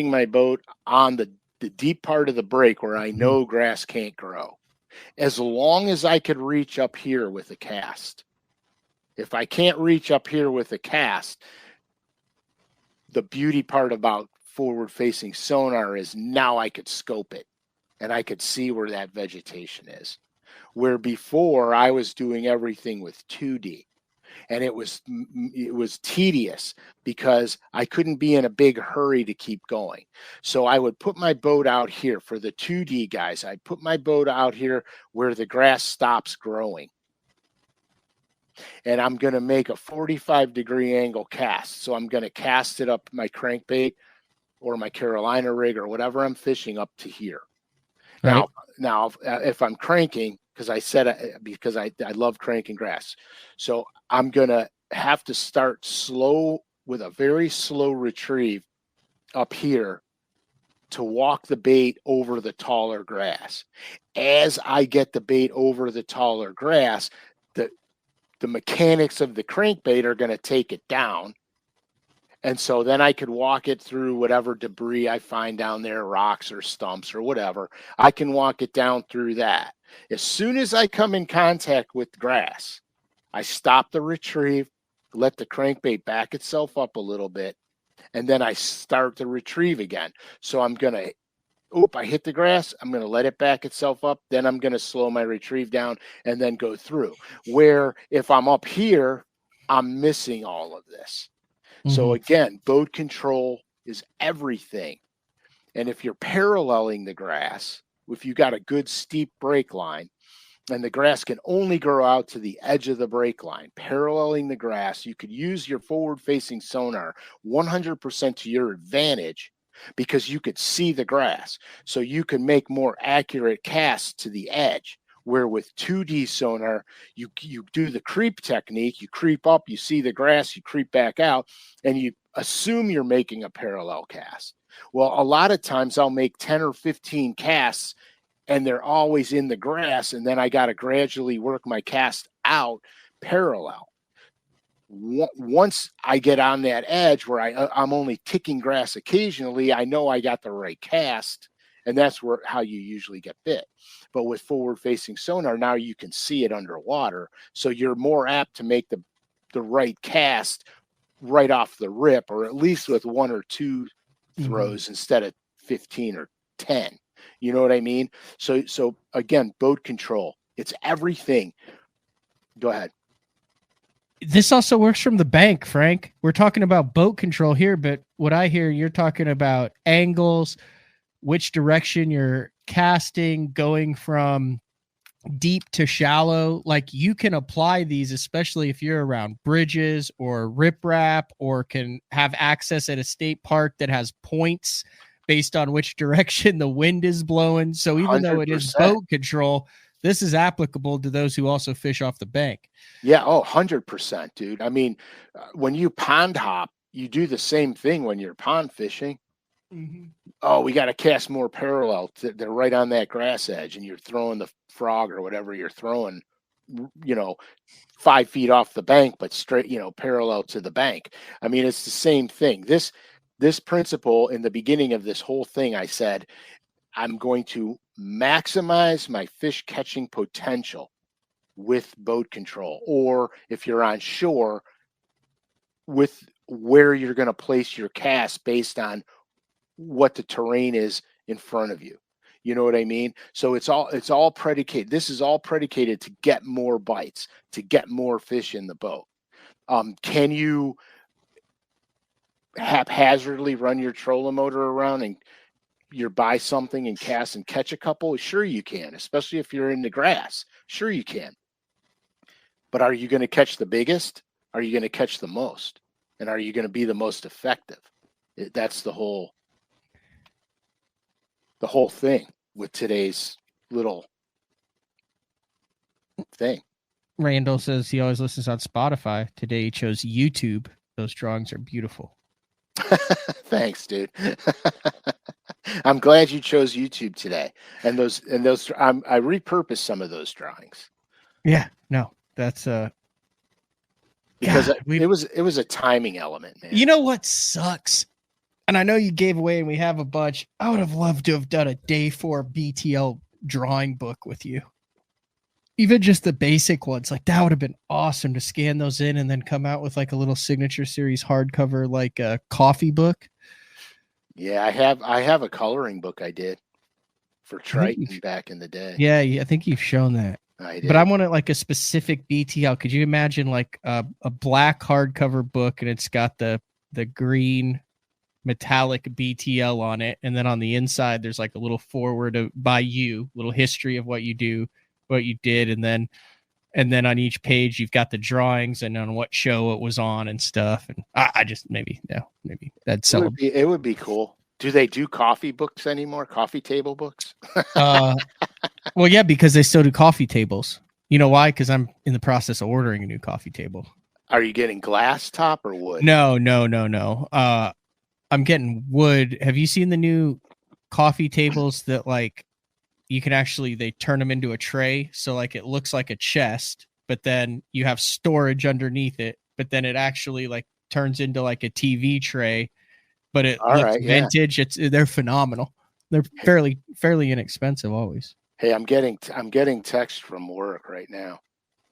my boat on the deep part of the break where I know grass can't grow. As long as I could reach up here with a cast. If I can't reach up here with a cast, the beauty part about forward-facing sonar is now I could scope it and I could see where that vegetation is. Where before I was doing everything with 2D, and it was tedious because I couldn't be in a big hurry to keep going. So I would put my boat out here for the 2D guys. I'd put my boat out here where the grass stops growing. And I'm going to make a 45-degree angle cast. So I'm going to cast it up my crankbait or my Carolina rig or whatever I'm fishing up to here. Right. Now, if I'm cranking, because I love cranking grass, so I'm going to have to start slow with a very slow retrieve up here to walk the bait over the taller grass. As I get the bait over the taller grass, the mechanics of the crankbait are going to take it down. And so then I could walk it through whatever debris I find down there, rocks or stumps or whatever. I can walk it down through that. As soon as I come in contact with grass, I stop the retrieve, let the crankbait back itself up a little bit, and then I start the retrieve again. So I'm going to I hit the grass, I'm going to let it back itself up, then I'm going to slow my retrieve down and then go through. Where if I'm up here, I'm missing all of this. So again, boat control is everything. And if you're paralleling the grass, if you got a good steep break line, and the grass can only grow out to the edge of the break line, paralleling the grass, you could use your forward-facing sonar 100% to your advantage, because you could see the grass. So you can make more accurate casts to the edge, where with 2D sonar, you do the creep technique, you creep up, you see the grass, you creep back out, and you assume you're making a parallel cast. Well, a lot of times I'll make 10 or 15 casts, and they're always in the grass, and then I got to gradually work my cast out parallel. Once I get on that edge where I'm only ticking grass occasionally, I know I got the right cast, and that's how you usually get bit. But with forward-facing sonar, now you can see it underwater, so you're more apt to make the right cast right off the rip, or at least with 1 or 2 throws instead of 15 or 10. You know what I mean? So again, boat control, it's everything. Go ahead. This also works from the bank, Frank. We're talking about boat control here, but what I hear, you're talking about angles, which direction you're casting, going from deep to shallow. Like you can apply these, especially if you're around bridges or riprap, or can have access at a state park that has points based on which direction the wind is blowing. So even though it is 100%. boat control, this is applicable to those who also fish off the bank. Yeah. Oh, 100%, dude. I mean, when you pond hop, you do the same thing when you're pond fishing. Oh, we got to cast more parallel. They're right on that grass edge, and you're throwing the frog or whatever you're throwing, 5 feet off the bank, but straight, parallel to the bank. I mean, it's the same thing. This principle in the beginning of this whole thing, I said, I'm going to maximize my fish catching potential with boat control, or if you're on shore, with where you're going to place your cast based on what the terrain is in front of you. You know what I mean? So it's all predicated. This is all predicated to get more bites, to get more fish in the boat. Can you haphazardly run your trolling motor around and you're by something and cast and catch a couple? Sure you can, especially if you're in the grass. Sure you can. But are you going to catch the biggest? Are you going to catch the most? And are you going to be the most effective? That's the whole thing with today's little thing. Randall says he always listens on Spotify. Today he chose YouTube. Those drawings are beautiful. Thanks, dude. I'm glad you chose YouTube today. And those I repurposed some of those drawings. Yeah, no, that's because it was a timing element, man. You know what sucks? And I know you gave away and we have a bunch. I would have loved to have done a day 4 BTL drawing book with you. Even just the basic ones. Like that would have been awesome to scan those in and then come out with like a little signature series hardcover, like a coffee book. Yeah, I have a coloring book I did for Triton back in the day. Yeah, I think you've shown that. I did. But I wanted like a specific BTL. Could you imagine like a black hardcover book and it's got the green metallic BTL on it, and then on the inside there's like a little forward by you, little history of what you do, what you did, and then on each page you've got the drawings and on what show it was on and stuff. And I just maybe that's it would be cool. Do they do coffee books anymore? Coffee table books? Well, yeah, because they still do coffee tables. You know why? Because I'm in the process of ordering a new coffee table. Are you getting glass top or wood? No. I'm getting wood. Have you seen the new coffee tables that like you can actually, they turn them into a tray. So like it looks like a chest, but then you have storage underneath it, but then it actually like turns into like a TV tray, but it looks vintage. Yeah. They're phenomenal. They're fairly inexpensive always. Hey, I'm getting text from work right now.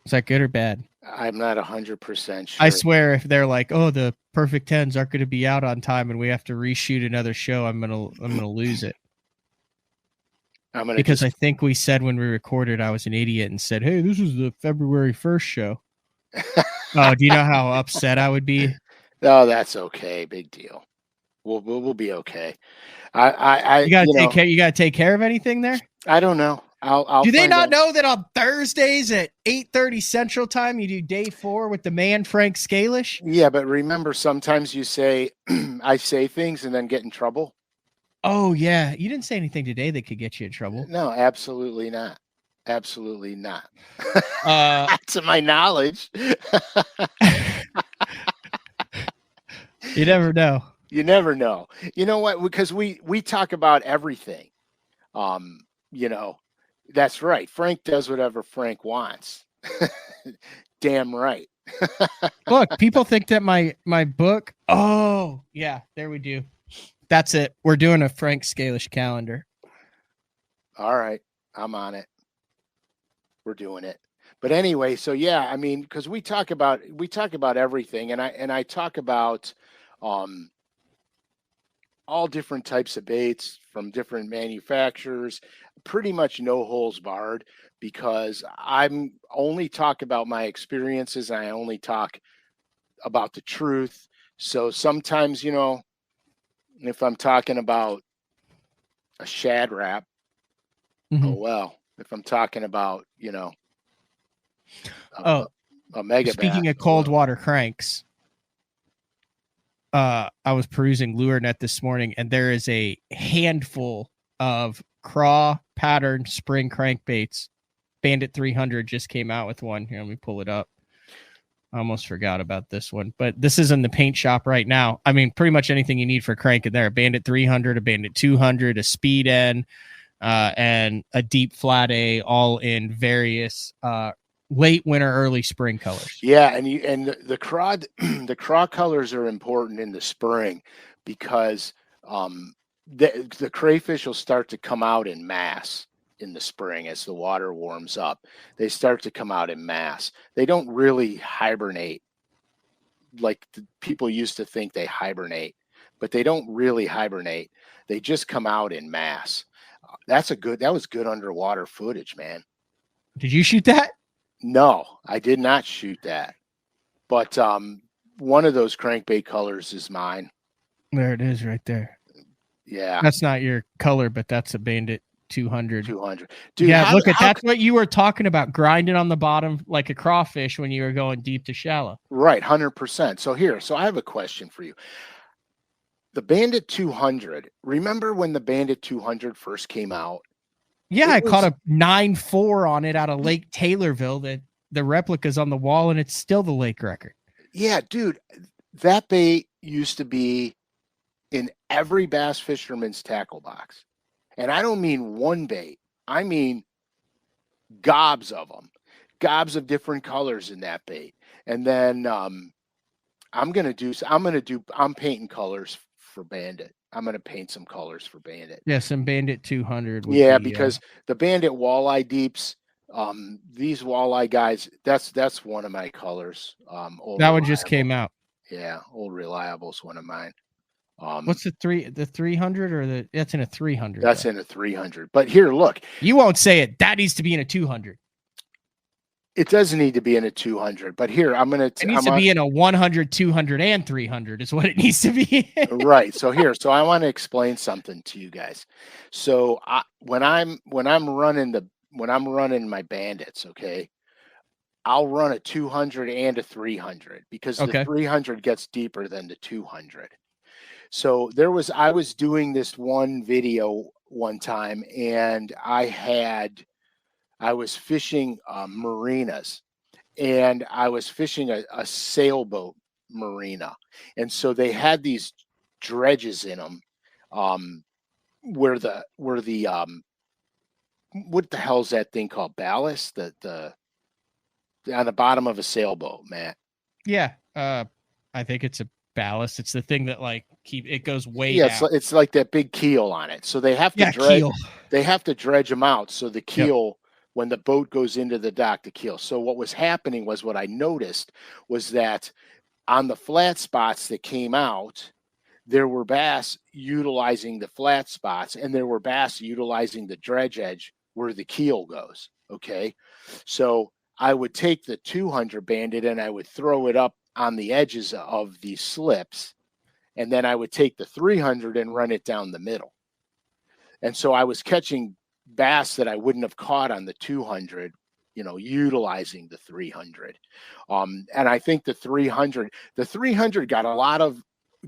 Is that good or bad? I'm not 100% sure. I swear if they're like, oh, the Perfect 10s aren't going to be out on time and we have to reshoot another show, I'm gonna lose it. Because I think we said when we recorded, I was an idiot and said, hey, this is the February 1st show. Oh, do you know how upset I would be? Oh, that's okay. Big deal. We'll be okay. You gotta take care of anything there? I don't know. I'll do they not know that on Thursdays at 8:30 Central Time you do day 4 with the man Frank Scalish? Yeah, but remember, sometimes you say I say things and then get in trouble. Oh yeah, you didn't say anything today that could get you in trouble. No, absolutely not. Absolutely not. To my knowledge. You never know. You never know. You know what? Because we talk about everything. That's right. Frank does whatever Frank wants. Damn right. Look, people think that my book. Oh, yeah, there we do. That's it. We're doing a Frank Scalish calendar. All right. I'm on it. We're doing it. But anyway, so yeah, I mean, because we talk about everything, and I talk about all different types of baits from different manufacturers, pretty much no holes barred, because I'm only talk about my experiences. I only talk about the truth. So sometimes, if I'm talking about a shad wrap, Mm-hmm. oh well. If I'm talking about, Oh, a mega bass, speaking of oh cold well. water cranks, I was perusing LureNet this morning, and there is a handful of craw pattern spring crankbaits. Bandit 300 just came out with one. Here, let me pull it up. I almost forgot about this one, but this is in the paint shop right now. I mean, pretty much anything you need for cranking there: a Bandit 300, a Bandit 200, a Speed N, and a Deep Flat A, all in various late winter, early spring colors. Yeah, and the craw the craw colors are important in the spring because the crayfish will start to come out in mass in the spring as the water warms up. They start to come out in mass. They don't really hibernate like people used to think they hibernate, but they don't really hibernate. They just come out in mass. That was good underwater footage, man. Did you shoot that? No, I did not shoot that. But one of those crankbait colors is mine. There it is right there. Yeah. That's not your color, but that's a Bandit 200. 200. Dude, yeah, look at that's what you were talking about, grinding on the bottom like a crawfish when you were going deep to shallow. Right, 100%. So I have a question for you. The Bandit 200, remember when the Bandit 200 first came out? Yeah, I caught a 9.4 on it out of Lake Taylorville. That the replica's on the wall, and it's still the lake record. Yeah, dude, that bait used to be in every bass fisherman's tackle box. And I don't mean one bait. I mean gobs of them, gobs of different colors in that bait. And then I'm painting colors for Bandit. I'm going to paint some colors for Bandit. Yeah, some Bandit 200. Yeah, because the Bandit walleye deeps, these walleye guys, that's one of my colors. That one just came out. Yeah, Old Reliable's one of mine. What's the 300 or that's in a 300? That's in a 300. But here, look. You won't say it. That needs to be in a 200. It doesn't need to be in a 200, but here it needs to be in a 100, 200, and 300 is what it needs to be. Right. So I want to explain something to you guys. So when I'm running my bandits, okay, I'll run a 200 and a 300 because the 300 gets deeper than the 200. So I was doing this one video one time, and I was fishing marinas, and I was fishing a sailboat marina. And so they had these dredges in them where the what the hell's that thing called? Ballast? The on the bottom of a sailboat, Matt. Yeah. I think it's a ballast. It's the thing that it goes way down. It's like that big keel on it. So they have to dredge them out. So the keel, when the boat goes into the dock, the keel. So what was happening was, what I noticed was that on the flat spots that came out, there were bass utilizing the flat spots, and there were bass utilizing the dredge edge where the keel goes. Okay. So I would take the 200 Bandit and I would throw it up on the edges of these slips. And then I would take the 300 and run it down the middle. And so I was catching bass that I wouldn't have caught on the 200, utilizing the 300. And I think the 300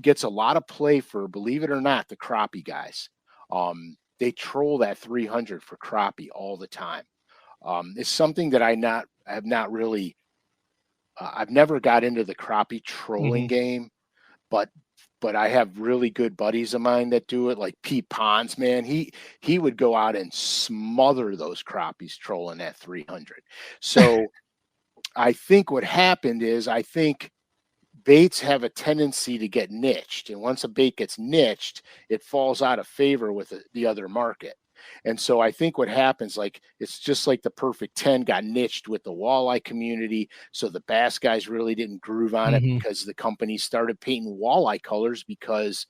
gets a lot of play for, believe it or not, the crappie guys. They troll that 300 for crappie all the time. It's something that I've never got into the crappie trolling game, but I have really good buddies of mine that do it, like Pete Pons, man. He would go out and smother those crappies trolling that 300. So I think what happened is, I think baits have a tendency to get niched. And once a bait gets niched, it falls out of favor with the other market. And so I think what happens, it's just like the Perfect 10 got niched with the walleye community. So the bass guys really didn't groove on it because the company started painting walleye colors because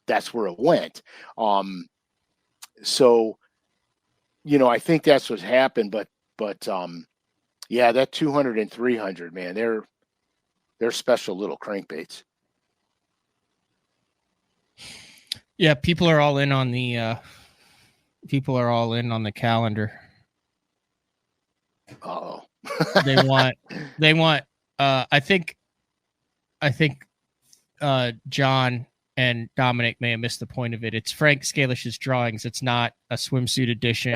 that's where it went. So, I think that's what happened, but yeah, that 200 and 300, man, they're special little crankbaits. Yeah, people are all in on the calendar. Uh-oh. they want I think John and Dominic may have missed the point of it. It's Frank Scalish's drawings. It's not a swimsuit edition.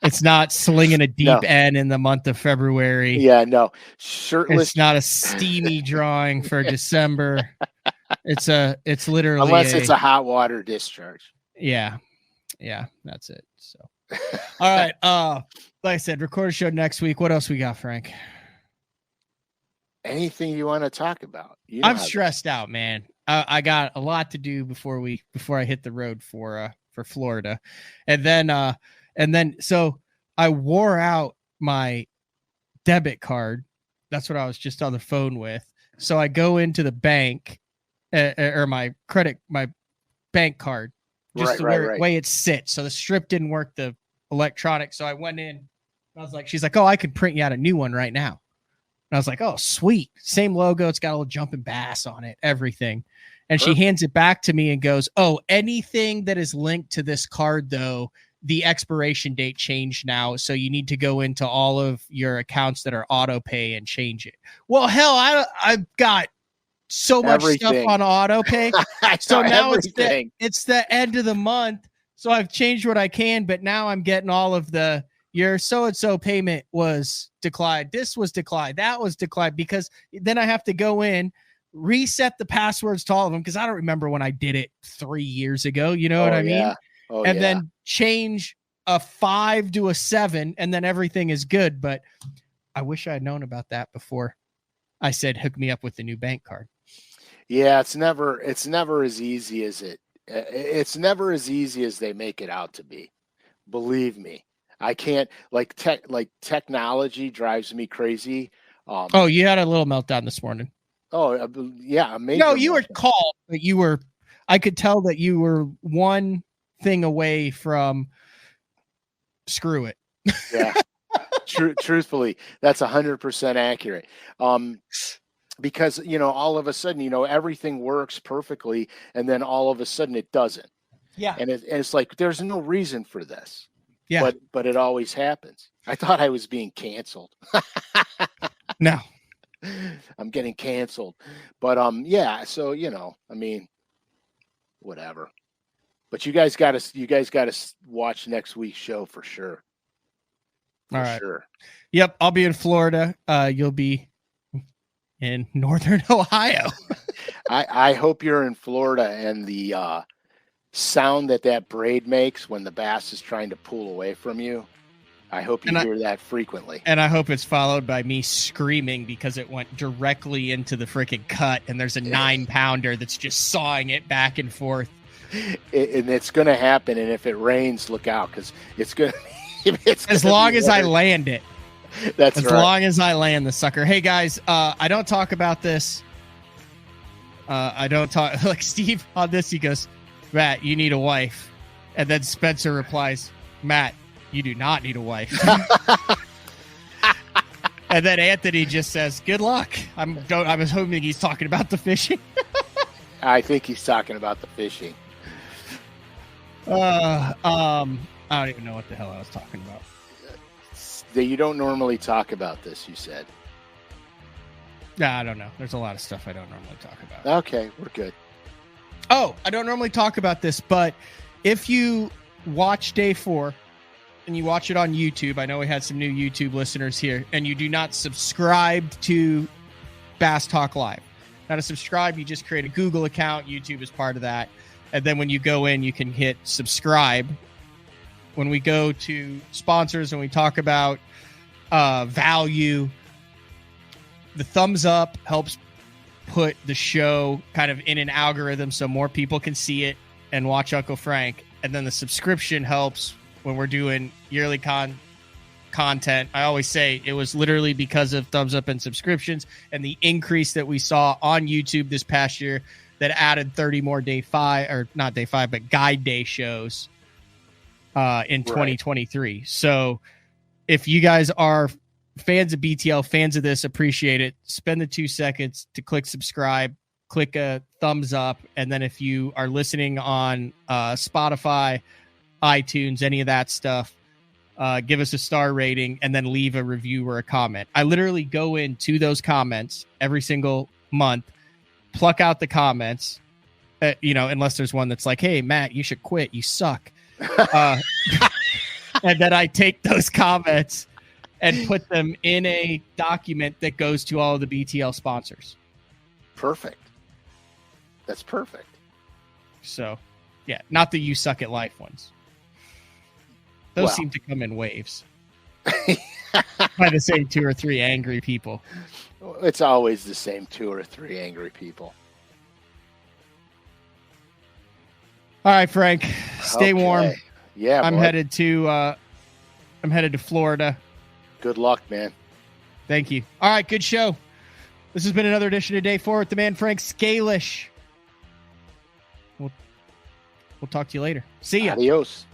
It's not slinging a deep end in the month of February. Yeah, no. Shirtless. It's not a steamy drawing for December. It's literally unless it's a hot water discharge. Yeah, that's it. So, all right. Like I said, record a show next week. What else we got, Frank? Anything you want to talk about? I'm stressed out, man. I got a lot to do before I hit the road for Florida, and then so I wore out my debit card. That's what I was just on the phone with. So I go into the bank, or my bank card, just the way it sits. So the strip didn't work, the electronic. So I went in. I was like, she's like, oh, I could print you out a new one right now. And I was like, oh, sweet. Same logo. It's got a little jumping bass on it, everything. And Perfect. She hands it back to me and goes, oh, anything that is linked to this card, though, the expiration date changed now. So you need to go into all of your accounts that are auto pay and change it. Well, hell, I've got so much stuff on auto pay. So now it's the end of the month. So I've changed what I can, but now I'm getting all of your so-and-so payment was declined. This was declined. That was declined, because then I have to go in, reset the passwords to all of them, because I don't remember when I did it 3 years ago. You know what I mean? And then change a 5 to a 7, and then everything is good. But I wish I had known about that before I said, hook me up with the new bank card. Yeah, it's never as easy as it's never as easy as they make it out to be. Believe me. I can't technology drives me crazy. Oh, you had a little meltdown this morning. Oh, yeah. No, you were calm, but I could tell that you were one thing away from screw it. Yeah. Truthfully, that's 100% accurate. Because, all of a sudden, everything works perfectly, and then all of a sudden it doesn't. Yeah. And it's like, there's no reason for this. Yeah. But it always happens. I thought I was being canceled. No. I'm getting canceled. But yeah, so whatever. But you guys gotta watch next week's show for sure. All right. Sure. Yep, I'll be in Florida. You'll be in Northern Ohio. I hope you're in Florida, and the sound that braid makes when the bass is trying to pull away from you, I hope you hear that frequently. And I hope it's followed by me screaming because it went directly into the freaking cut, and there's a 9-pounder that's just sawing it back and forth. And it's going to happen, and if it rains, look out, because it's going to as long as I land it. That's as long as I land the sucker. Hey, guys, I don't talk about this. I don't talk like Steve on this. He goes, Matt, you need a wife. And then Spencer replies, Matt, you do not need a wife. And then Anthony just says, good luck. I was hoping he's talking about the fishing. I think he's talking about the fishing. I don't even know what the hell I was talking about. You don't normally talk about this, you said. Nah, I don't know. There's a lot of stuff I don't normally talk about. Okay, we're good. Oh, I don't normally talk about this, but if you watch day 4 and you watch it on YouTube, I know we had some new YouTube listeners here, and you do not subscribe to Bass Talk Live. Now to subscribe, you just create a Google account. YouTube is part of that. And then when you go in, you can hit subscribe. When we go to sponsors and we talk about value, the thumbs up helps put the show kind of in an algorithm so more people can see it and watch Uncle Frank. And then the subscription helps when we're doing yearly content. I always say it was literally because of thumbs up and subscriptions and the increase that we saw on YouTube this past year that added 30 more day 5, or not day 5, but guide day shows in 2023. So if you guys are fans of BTL, fans of this, appreciate it, spend the 2 seconds to click subscribe, click a thumbs up. And then if you are listening on Spotify, iTunes, any of that stuff, give us a star rating and then leave a review or a comment. I literally go into those comments every single month, pluck out the comments, unless there's one that's like, hey, Matt, you should quit. You suck. And then I take those comments and put them in a document that goes to all of the BTL sponsors. Perfect. That's perfect. So, yeah, not the you suck at life ones. Those seem to come in waves by the same 2 or 3 angry people. It's always the same 2 or 3 angry people. All right, Frank, stay warm. Yeah, I'm headed to Florida. Good luck, man. Thank you. All right, good show. This has been another edition of Day 4 with the man Frank SCALISH. We'll talk to you later. See ya. Adios.